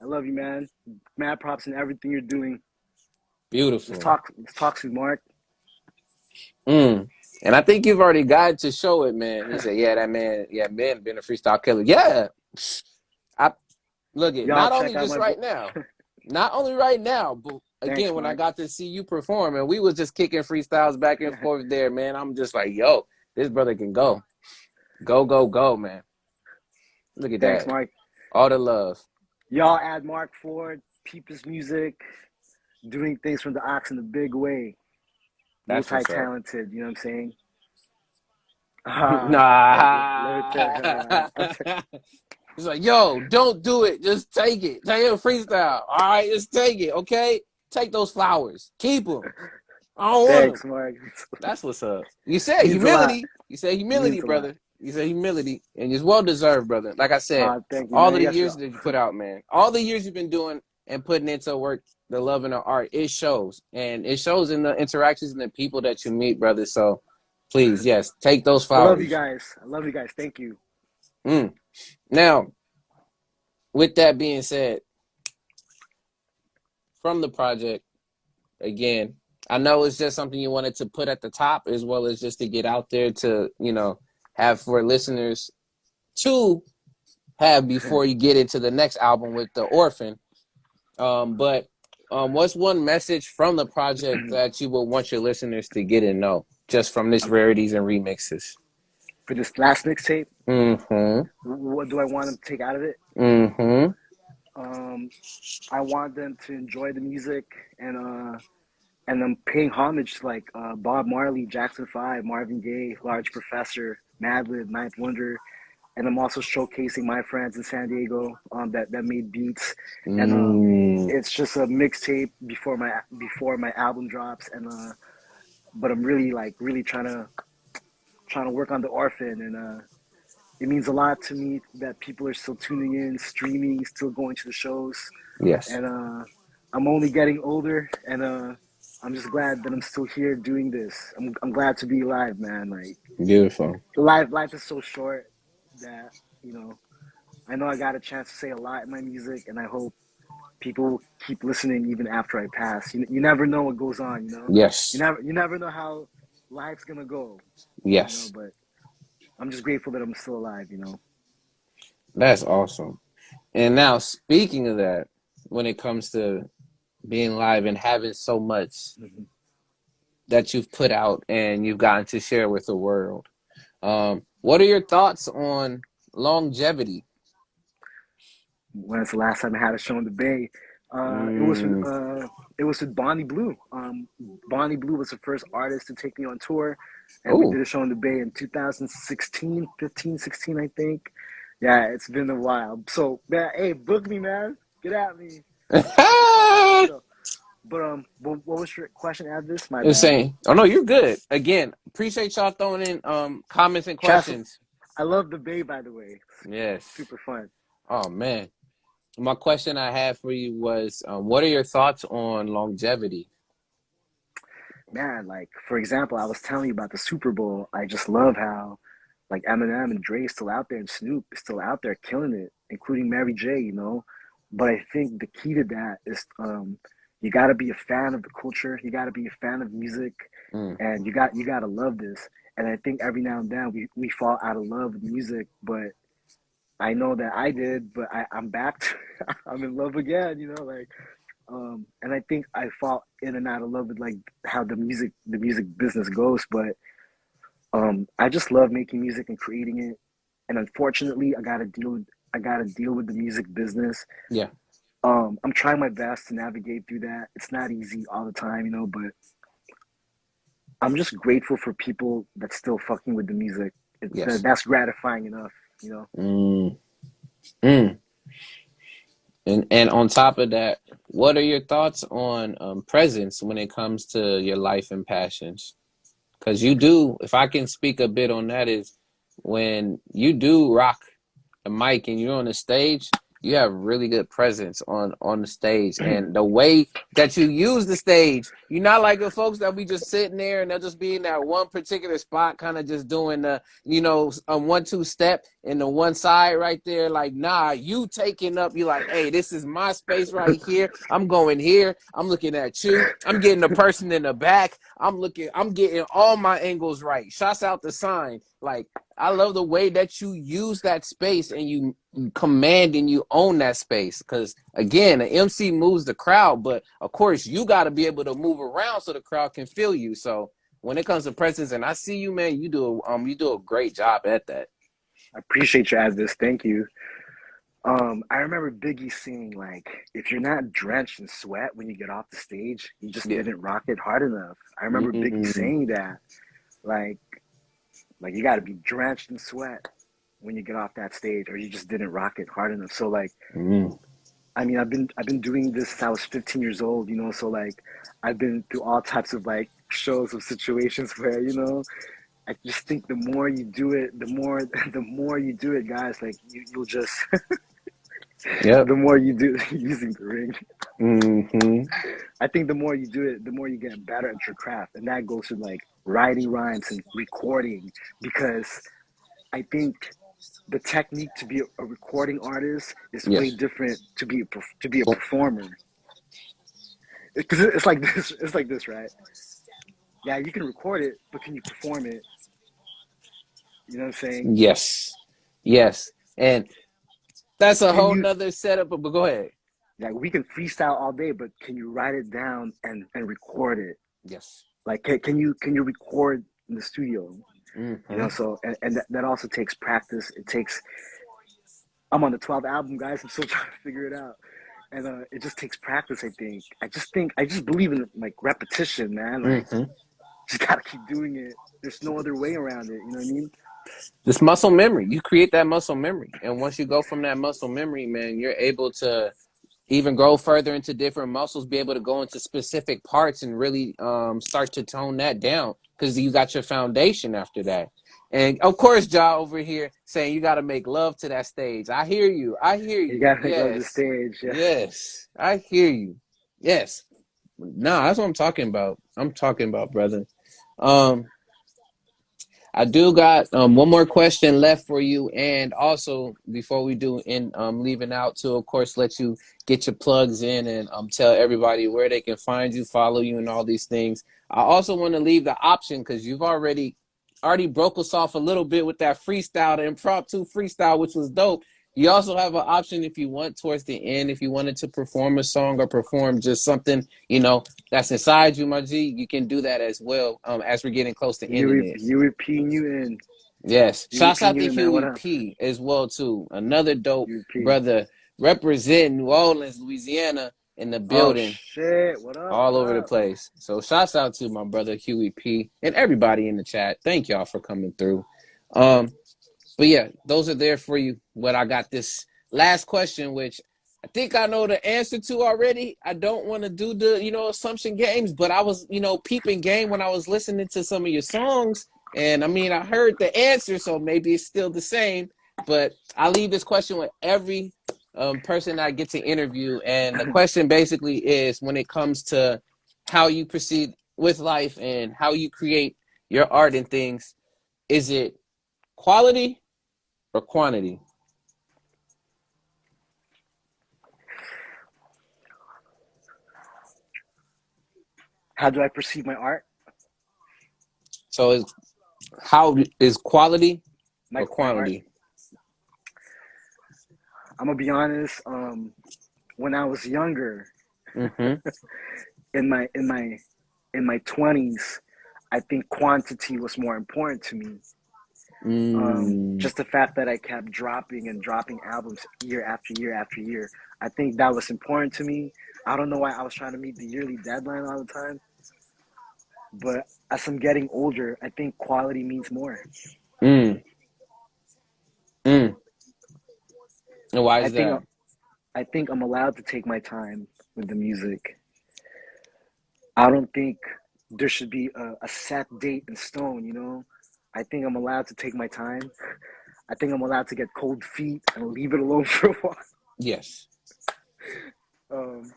[SPEAKER 2] I love you, man. Mad props in everything you're doing. Let's
[SPEAKER 1] beautiful.
[SPEAKER 2] talk. Let's talk to Mark.
[SPEAKER 1] And I think you've already gotten to show it, man. He said, "Yeah, that man, been a freestyle killer." Yeah, I look at
[SPEAKER 2] Y'all
[SPEAKER 1] not
[SPEAKER 2] check
[SPEAKER 1] only
[SPEAKER 2] out
[SPEAKER 1] just
[SPEAKER 2] my.
[SPEAKER 1] right now, not only right now, but
[SPEAKER 2] Thanks,
[SPEAKER 1] again when I
[SPEAKER 2] Mark.
[SPEAKER 1] got to see you perform, and we was just kicking freestyles back and forth there, man. I'm just like, yo, this brother can go, man. Look at
[SPEAKER 2] Thanks,
[SPEAKER 1] that,
[SPEAKER 2] Mark.
[SPEAKER 1] all the love.
[SPEAKER 2] Y'all add Mark Ford, People's Music, doing things from the ox in a big way.
[SPEAKER 1] That's what's up.
[SPEAKER 2] Multi-talented, you know what I'm saying? Let me tell
[SPEAKER 1] Nah. It's like, yo, don't do it. Just take it. Take it freestyle. All right, just take it, okay? Take those flowers. Keep them. I don't want them.
[SPEAKER 2] Thanks, Mark.
[SPEAKER 1] That's what's up. You said
[SPEAKER 2] Means a lot.
[SPEAKER 1] humility. You said humility,
[SPEAKER 2] Means a lot.
[SPEAKER 1] brother. You said humility, and it's well deserved, brother. Like I said,
[SPEAKER 2] Thank you,
[SPEAKER 1] all of
[SPEAKER 2] man.
[SPEAKER 1] the
[SPEAKER 2] Yes,
[SPEAKER 1] years
[SPEAKER 2] y'all.
[SPEAKER 1] that you put out, man, all the years you've been doing and putting into work, the love and the art, it shows, and it shows in the interactions and the people that you meet, brother. So, please, yes, take those
[SPEAKER 2] I love you
[SPEAKER 1] flowers.
[SPEAKER 2] guys. I love you guys. Thank you.
[SPEAKER 1] Now, with that being said, from the project, again, I know it's just something you wanted to put at the top as well as just to get out there to, have for listeners to have before you get into the next album with the Orphan. But what's one message from the project that you would want your listeners to get and know just from this Rarities and Remixes?
[SPEAKER 2] For this last mixtape,
[SPEAKER 1] Mm-hmm.
[SPEAKER 2] what do I want them to take out of it?
[SPEAKER 1] Mm-hmm.
[SPEAKER 2] Um, I want them to enjoy the music and I'm paying homage to like Bob Marley, Jackson 5, Marvin Gaye, Large Professor, Madlib, Ninth Wonder, and I'm also showcasing my friends in San Diego that made beats, and it's just a mixtape before my album drops, and but I'm really trying to work on the Orphan, and it means a lot to me that people are still tuning in, streaming, still going to the shows,
[SPEAKER 1] Yes.
[SPEAKER 2] and I'm only getting older, and I'm just glad that I'm still here doing this. I'm glad to be alive, man. Like
[SPEAKER 1] Beautiful.
[SPEAKER 2] life is so short that you know I know I got a chance to say a lot in my music, and I hope people will keep listening even after I pass. You never know what goes on, you know.
[SPEAKER 1] Yes.
[SPEAKER 2] You never know how life's gonna go, you know.
[SPEAKER 1] Yes.
[SPEAKER 2] But I'm just grateful that I'm still alive, you know.
[SPEAKER 1] That's awesome. And now, speaking of that, when it comes to being live and having so much
[SPEAKER 2] Mm-hmm.
[SPEAKER 1] that you've put out and you've gotten to share with the world, what are your thoughts on longevity?
[SPEAKER 2] When's the last time I had a show in the Bay? Uh, it was with
[SPEAKER 1] Mm.
[SPEAKER 2] uh, it was with Bonnie Blue. Bonnie Blue was the first artist to take me on tour, and we
[SPEAKER 1] Oh.
[SPEAKER 2] did a show in the Bay in 2016, 15, 16, I think. Yeah, it's been a while. So, man, hey, book me, man. Get at me. We can talk after the show. But what was your question? Add this, my bad.
[SPEAKER 1] Insane. Oh no, you're good. Again, appreciate y'all throwing in comments and
[SPEAKER 2] Chas,
[SPEAKER 1] questions.
[SPEAKER 2] I love the Bay, by the way.
[SPEAKER 1] Yes.
[SPEAKER 2] Super fun.
[SPEAKER 1] Oh man. My question I had for you was, what are your thoughts on longevity?
[SPEAKER 2] Man, like for example, I was telling you about the Super Bowl. I just love how like Eminem and Dre is still out there and Snoop is still out there killing it, including Mary J, you know. But I think the key to that is you gotta be a fan of the culture, you gotta be a fan of music,
[SPEAKER 1] Mm.
[SPEAKER 2] and you gotta love this. And I think every now and then we fall out of love with music, but I know that I did, but I'm back to I'm in love again, you know, like and I think I fall in and out of love with like how the music business goes. But I just love making music and creating it. And unfortunately, I gotta deal with the music business.
[SPEAKER 1] Yeah.
[SPEAKER 2] I'm trying my best to navigate through that. It's not easy all the time, you know, but I'm just grateful for people that still fucking with the music.
[SPEAKER 1] Yes.
[SPEAKER 2] That's gratifying enough, you know.
[SPEAKER 1] Mm. Mm. And on top of that, what are your thoughts on presence when it comes to your life and passions? Because you do, if I can speak a bit on that, is when you do rock a mic and you're on the stage, you have really good presence on the stage, and the way that you use the stage, you're not like the folks that be just sitting there and they'll just be in that one particular spot, kind of just doing the 1-2 step in the one side right there. Like, nah, you taking up, you like, hey, this is my space right here. I'm going here. I'm looking at you. I'm getting the person in the back. I'm getting all my angles right. Shouts out the sign. Like, I love the way that you use that space and you command and you own that space. Because again, an MC moves the crowd, but of course you got to be able to move around so the crowd can feel you. So when it comes to presence, and I see you, man, you do a great job at that.
[SPEAKER 2] I appreciate you as this. Thank you. I remember Biggie saying like, if you're not drenched in sweat when you get off the stage, you just
[SPEAKER 1] Yeah.
[SPEAKER 2] didn't rock it hard enough. I remember Biggie
[SPEAKER 1] Mm-hmm.
[SPEAKER 2] saying that, like, like you got to be drenched in sweat when you get off that stage, or you just didn't rock it hard enough. So like,
[SPEAKER 1] Mm-hmm.
[SPEAKER 2] I mean, I've been doing this since I was 15 years old, you know. So like, I've been through all types of like shows of situations where I just think the more you do it, the more you do it, guys. Like you'll just
[SPEAKER 1] Yep.
[SPEAKER 2] the more you do using the ring.
[SPEAKER 1] Mm-hmm.
[SPEAKER 2] I think the more you do it, the more you get better at your craft, and that goes to like writing rhymes and recording. Because I think the technique to be a recording artist is way
[SPEAKER 1] Yes.
[SPEAKER 2] different to be a performer. because it's like this. It's like this, right? Yeah, you can record it, but can you perform it? You know what I'm saying?
[SPEAKER 1] Yes. Yes. And that's a
[SPEAKER 2] Can
[SPEAKER 1] whole
[SPEAKER 2] you?
[SPEAKER 1] nother setup, but go ahead.
[SPEAKER 2] Like we can freestyle all day, but can you write it down and record it?
[SPEAKER 1] Yes.
[SPEAKER 2] Like can you record in the studio? You
[SPEAKER 1] Mm-hmm.
[SPEAKER 2] know, so and that also takes practice. It takes. I'm on the 12th album, guys. I'm still trying to figure it out, and it just takes practice. I just believe in like repetition, man. Like
[SPEAKER 1] Mm-hmm.
[SPEAKER 2] just gotta keep doing it. There's no other way around it. You know what I mean?
[SPEAKER 1] This muscle memory, you create that muscle memory. And once you go from that muscle memory, man, you're able to even grow further into different muscles, be able to go into specific parts and really start to tone that down because you got your foundation after that. And of course, Ja over here saying you got to make love to that stage. I hear you. I hear
[SPEAKER 2] You
[SPEAKER 1] you.
[SPEAKER 2] gotta make love the
[SPEAKER 1] Yes.
[SPEAKER 2] stage. Yeah.
[SPEAKER 1] Yes. I hear you. Yes. No, that's what I'm talking about. I'm talking about, brother. Um, I do got one more question left for you, and also before we do, in leaving out to, of course, let you get your plugs in and tell everybody where they can find you, follow you, and all these things. I also want to leave the option because you've already broke us off a little bit with that freestyle, the impromptu freestyle, which was dope. You also have an option if you want towards the end, if you wanted to perform a song or perform just something, that's inside you, my G. You can do that as well. As we're getting close to ending this.
[SPEAKER 2] UEP you in.
[SPEAKER 1] Yes. Shouts
[SPEAKER 2] UEP
[SPEAKER 1] out to
[SPEAKER 2] you in, man. What
[SPEAKER 1] Huey
[SPEAKER 2] up?
[SPEAKER 1] P as well too. Another dope
[SPEAKER 2] UEP.
[SPEAKER 1] brother representing New Orleans, Louisiana in the
[SPEAKER 2] Oh
[SPEAKER 1] building
[SPEAKER 2] shit. What up?
[SPEAKER 1] all
[SPEAKER 2] What
[SPEAKER 1] over the
[SPEAKER 2] up?
[SPEAKER 1] place. So shouts out to my brother Huey P and everybody in the chat. Thank y'all for coming through. Um but yeah, those are there for you. What I got this last question, which I think I know the answer to already. I don't want to do the, assumption games, but I was, peeping game when I was listening to some of your songs. And I mean, I heard the answer, so maybe it's still the same. But I leave this question with every person I get to interview. And the question basically is when it comes to how you proceed with life and how you create your art and things, is it quality or quantity?
[SPEAKER 2] How do I perceive my art?
[SPEAKER 1] So how is quality
[SPEAKER 2] My
[SPEAKER 1] or
[SPEAKER 2] my art.
[SPEAKER 1] quantity?
[SPEAKER 2] I'm gonna be honest. When I was younger,
[SPEAKER 1] Mm-hmm.
[SPEAKER 2] in my 20s, I think quantity was more important to me.
[SPEAKER 1] Mm,
[SPEAKER 2] Just the fact that I kept dropping and dropping albums year after year after year, I think that was important to me. I don't know why I was trying to meet the yearly deadline all the time, but as I'm getting older, I think quality means more.
[SPEAKER 1] mm, mm. And why
[SPEAKER 2] I
[SPEAKER 1] is
[SPEAKER 2] think
[SPEAKER 1] that?
[SPEAKER 2] I think I'm allowed to take my time with the music. I don't think there should be a set date in stone, you know? I think I'm allowed to take my time. I think I'm allowed to get cold feet and leave it alone for a while.
[SPEAKER 1] Yes.
[SPEAKER 2] Um,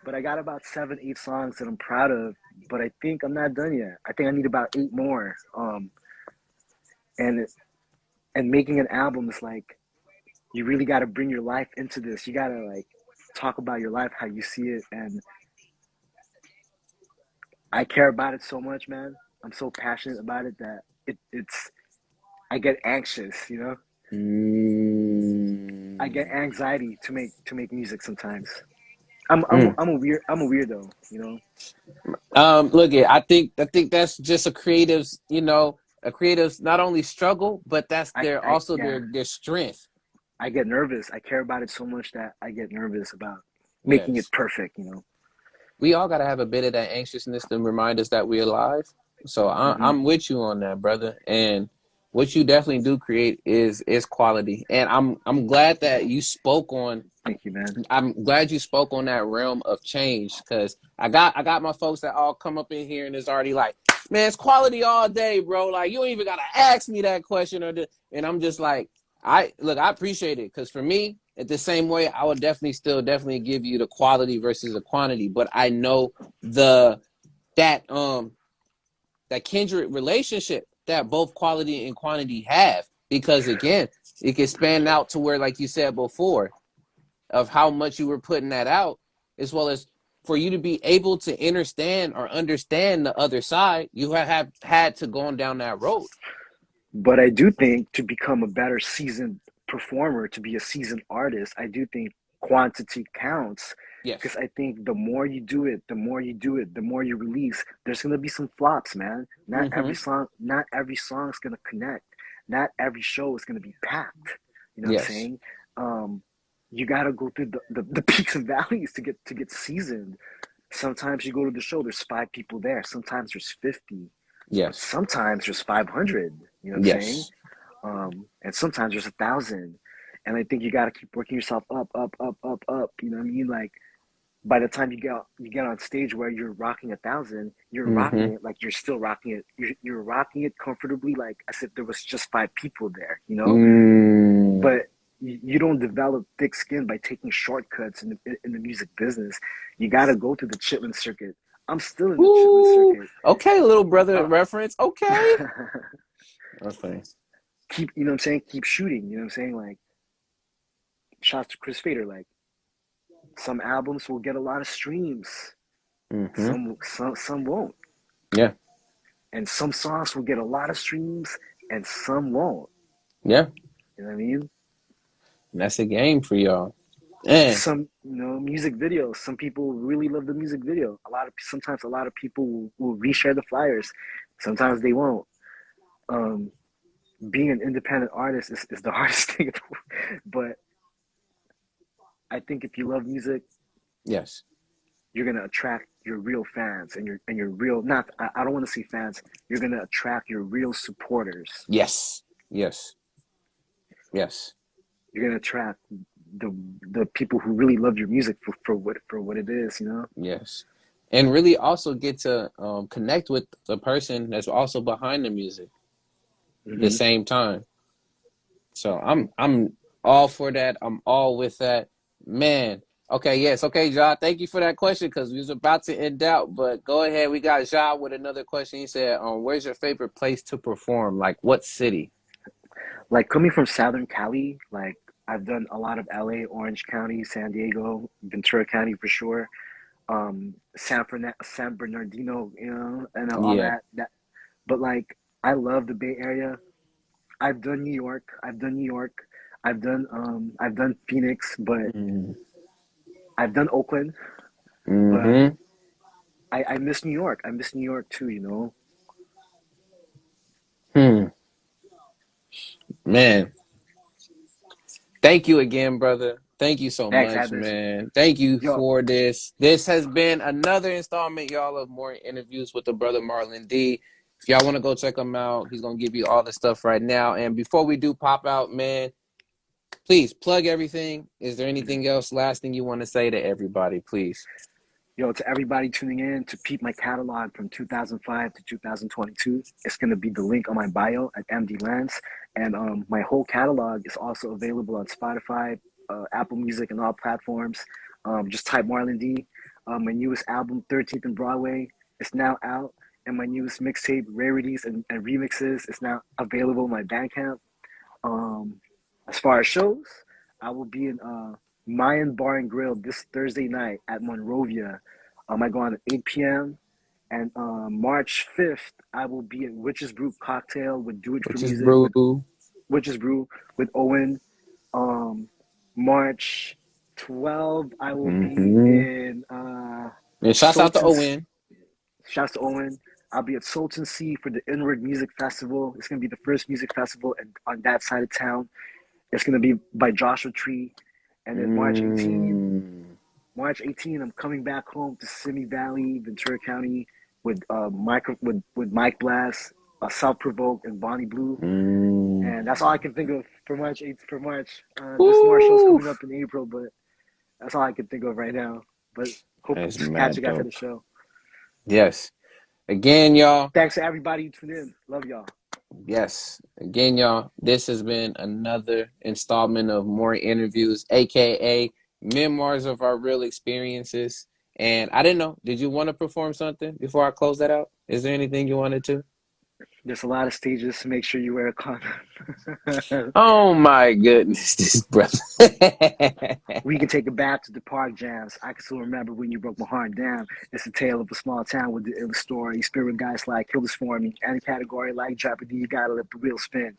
[SPEAKER 2] but I got about 7, 8 songs that I'm proud of. But I think I'm not done yet. I think I need about 8 more. And and making an album is like you really got to bring your life into this. You got to like talk about your life, how you see it, and I care about it so much, man. I'm so passionate about it that it's I get anxious, you know. I get
[SPEAKER 1] Mm,
[SPEAKER 2] anxiety to make music sometimes. I'm I'm
[SPEAKER 1] mm.
[SPEAKER 2] I'm a weird I'm a weirdo, you know.
[SPEAKER 1] Look, I think that's just a creative's not only struggle, but that's their
[SPEAKER 2] I
[SPEAKER 1] also
[SPEAKER 2] yeah,
[SPEAKER 1] their strength.
[SPEAKER 2] I get nervous. I care about it so much that I get nervous about making it
[SPEAKER 1] Yes.
[SPEAKER 2] perfect, you know.
[SPEAKER 1] We all got to have a bit of that anxiousness to remind us that we're alive. So
[SPEAKER 2] Hmm.
[SPEAKER 1] I'm with you on that, brother. And what you definitely do create is quality. And I'm glad that you spoke on.
[SPEAKER 2] Thank you, man.
[SPEAKER 1] I'm glad you spoke on that realm of change because I got my folks that all come up in here and it's already like, man, it's quality all day, bro. Like you don't even gotta ask me that question and I'm just like, I appreciate it because for me, at the same way, I would definitely give you the quality versus the quantity. But I know the that that kindred relationship that both quality and quantity have because again, it can span out to where, like you said before, of how much you were putting that out, as well as for you to be able to understand the other side, you have had to go on down that road.
[SPEAKER 2] But I do think to become a better seasoned performer, to be a seasoned artist, I do think quantity counts.
[SPEAKER 1] Yes.
[SPEAKER 2] Because I think the more you do it, the more you do it, the more you release, there's gonna be some flops, man.
[SPEAKER 1] Mm-hmm.
[SPEAKER 2] Not every song is gonna connect. Not every show is gonna be packed. You know what I'm
[SPEAKER 1] Yes.
[SPEAKER 2] saying? You gotta go through the peaks and valleys to get seasoned. Sometimes you go to the show, there's 5 people there. Sometimes there's 50, but
[SPEAKER 1] Yes.
[SPEAKER 2] sometimes there's 500. You know what I'm saying?
[SPEAKER 1] Yes.
[SPEAKER 2] And sometimes there's 1,000. And I think you got to keep working yourself up, up, up, up, up. You know what I mean? Like by the time you get on stage where you're rocking 1,000, you're rocking
[SPEAKER 1] Mm-hmm.
[SPEAKER 2] it like you're still rocking it. You're rocking it comfortably, like as if there was just 5 people there. You know,
[SPEAKER 1] Mm.
[SPEAKER 2] but you don't develop thick skin by taking shortcuts in the music business. You got to go through the Chitlin circuit. I'm still in the Chitlin
[SPEAKER 1] Ooh.
[SPEAKER 2] circuit.
[SPEAKER 1] Okay, little brother
[SPEAKER 2] Uh,
[SPEAKER 1] reference. Okay. Okay.
[SPEAKER 2] keep, you know what I'm saying? Keep shooting. You know what I'm saying? Like, shots to Chris Fader. Like, some albums will get a lot of streams.
[SPEAKER 1] Mm-hmm.
[SPEAKER 2] Some won't.
[SPEAKER 1] Yeah.
[SPEAKER 2] And some songs will get a lot of streams and some won't.
[SPEAKER 1] Yeah.
[SPEAKER 2] You know what I mean?
[SPEAKER 1] And that's a game for y'all. And
[SPEAKER 2] Some, you know, music videos. Some people really love the music video. Sometimes a lot of people will reshare the flyers. Sometimes they won't. Um, Being an independent artist is the hardest thing. But I think if you love music,
[SPEAKER 1] yes.
[SPEAKER 2] you're gonna attract your real fans and your real, not, I don't want to say fans. You're gonna attract your real supporters.
[SPEAKER 1] Yes. Yes. Yes.
[SPEAKER 2] You're gonna attract the the people who really love your music for what it is. You know.
[SPEAKER 1] Yes. And really also get to connect with the person that's also behind the music at the
[SPEAKER 2] Hmm.
[SPEAKER 1] same time. So I'm all for that. I'm all with that. Man. Okay, yes. Okay, Ja, thank you for that question because we was about to end out, but go ahead. We got Ja with another question. He said, where's your favorite place to perform? Like what city?
[SPEAKER 2] Like coming from Southern Cali, like I've done a lot of LA, Orange County, San Diego, Ventura County for sure. San Bernardino, you know, and all
[SPEAKER 1] Yeah.
[SPEAKER 2] that. But like I love the Bay Area. I've done New York. I've done New York. I've done Phoenix, but
[SPEAKER 1] Mm-hmm.
[SPEAKER 2] I've done Oakland. But
[SPEAKER 1] Mm-hmm.
[SPEAKER 2] I miss New York. I miss New York too, you know.
[SPEAKER 1] Hmm. Man. Thank you again, brother. Thank you so
[SPEAKER 2] Thanks,
[SPEAKER 1] much,
[SPEAKER 2] A.D.V.I.S.S.
[SPEAKER 1] man. Thank you
[SPEAKER 2] Yo,
[SPEAKER 1] for this. This has been another installment, y'all, of more interviews with the brother Marlon D. If y'all want to go check him out, he's gonna give you all the stuff right now. And before we do pop out, man, please plug everything. Is there anything else, last thing you want to say to everybody, please?
[SPEAKER 2] yo, to everybody tuning in to peep my catalog from 2005 to 2022, it's going to be the link on my bio at M.O.O.R.E. And my whole catalog is also available on Spotify, Apple Music, and all platforms. Just type Marlon D. My newest album, 13th and Broadway, is now out. And my newest mixtape, Rarities and Remixes, is now available on my Bandcamp. Um, as far as shows, I will be in Mayan Bar and Grill this Thursday night at Monrovia. I go on at 8 p.m. And March 5th, I will be at Witch's Brew Cocktail with Do It For
[SPEAKER 1] Which is
[SPEAKER 2] Music with
[SPEAKER 1] brew.
[SPEAKER 2] Witch's Brew with Owen. Um, March 12th, I will be
[SPEAKER 1] Mm-hmm.
[SPEAKER 2] in
[SPEAKER 1] And shouts out to
[SPEAKER 2] Sultan.
[SPEAKER 1] Owen.
[SPEAKER 2] Shouts to Owen. I'll be at Sultan C for the Inward Music Festival. It's going to be the first music festival on that side of town. It's going to be by Joshua Tree. And then
[SPEAKER 1] Mm.
[SPEAKER 2] March 18, I'm coming back home to Simi Valley, Ventura County with Mike Blast, South Provoke, and Bonnie Blue.
[SPEAKER 1] Mm.
[SPEAKER 2] And that's all I can think of for March 8th. For March, there's more shows
[SPEAKER 1] Woo!
[SPEAKER 2] coming up in April, but that's all I can think of right now. But hope
[SPEAKER 1] That's
[SPEAKER 2] to catch you
[SPEAKER 1] mad
[SPEAKER 2] guys at
[SPEAKER 1] dope.
[SPEAKER 2] the show.
[SPEAKER 1] Yes. Again, y'all.
[SPEAKER 2] Thanks to everybody who tuned in. Love y'all.
[SPEAKER 1] Yes. Again, y'all. This has been another installment of More Interviews, aka Memoirs of Our Real Experiences. And I didn't know, did you want to perform something before I close that out? Is there anything you wanted to?
[SPEAKER 2] There's a lot of stages to make sure you wear a condom.
[SPEAKER 1] Oh my goodness, this brother.
[SPEAKER 2] We can take it back to the park jams. I can still remember when you broke my heart down. It's a tale of a small town with the ill story. Spirit guys like Killers forming. Any category like Jeopardy, you gotta let the wheel spin.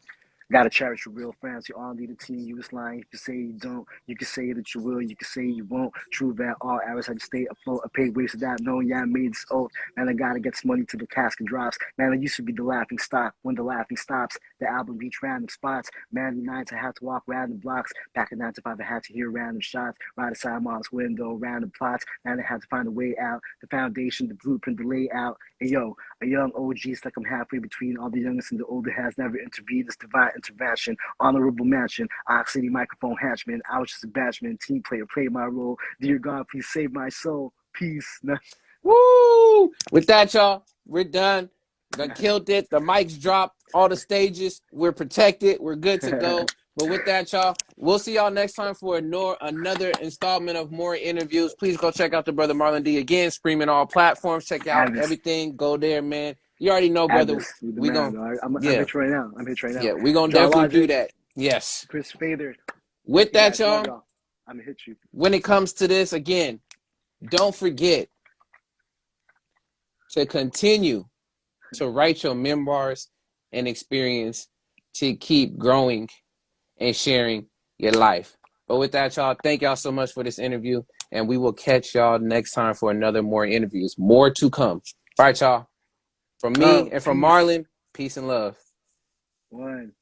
[SPEAKER 2] Gotta cherish your real friends. You all need a team. You was lying. You can say you don't. You can say that you will. You can say you won't. True that all hours I just stay afloat. I paid ways without knowing. Yeah, I made this oath. Man, I gotta get some money till the casket drops. Man, I used to be the laughing stock. When the laughing stops, the album reach random spots. Man, nights I had to walk random blocks. Back in 9 to 5, I had to hear random shots. Right aside mom's window, random plots. Man, I had to find a way out. The foundation, the blueprint, the layout. And yo, a young OG is like I'm halfway between all the youngest and the older has never intervened. This divine intervention, honorable mention. Ox City microphone hatchman. I was just a batchman, team player, played my role. Dear God, please save my soul. Peace.
[SPEAKER 1] Woo! With that, y'all, we're done. Done killed it. The mics dropped. All the stages. We're protected. We're good to go. But with that, y'all, we'll see y'all next time for another installment of more interviews. Please go check out the brother Marlon D again, streaming all platforms. Check out
[SPEAKER 2] A.D.V.I.S.S.
[SPEAKER 1] everything. Go there, man. You already know, brother.
[SPEAKER 2] A.D.V.I.S.S. You the
[SPEAKER 1] We
[SPEAKER 2] man,
[SPEAKER 1] gon'
[SPEAKER 2] dog. I'm
[SPEAKER 1] yeah,
[SPEAKER 2] hit right now. I'm hit right now.
[SPEAKER 1] yeah. We gonna
[SPEAKER 2] Jar
[SPEAKER 1] definitely do
[SPEAKER 2] Logic,
[SPEAKER 1] that. Yes.
[SPEAKER 2] Chris Fader.
[SPEAKER 1] With
[SPEAKER 2] Thank you
[SPEAKER 1] that,
[SPEAKER 2] guys. Love
[SPEAKER 1] y'all.
[SPEAKER 2] y'all. I'm gonna hit you.
[SPEAKER 1] When it comes to this, again, don't forget to continue to write your memoirs and experience to keep growing and sharing your life. But with that, y'all, thank y'all so much for this interview, and we will catch y'all next time for another more interviews. More to come. All right, y'all. From me
[SPEAKER 2] Love,
[SPEAKER 1] and from
[SPEAKER 2] peace.
[SPEAKER 1] Marlon, peace and love.
[SPEAKER 2] One.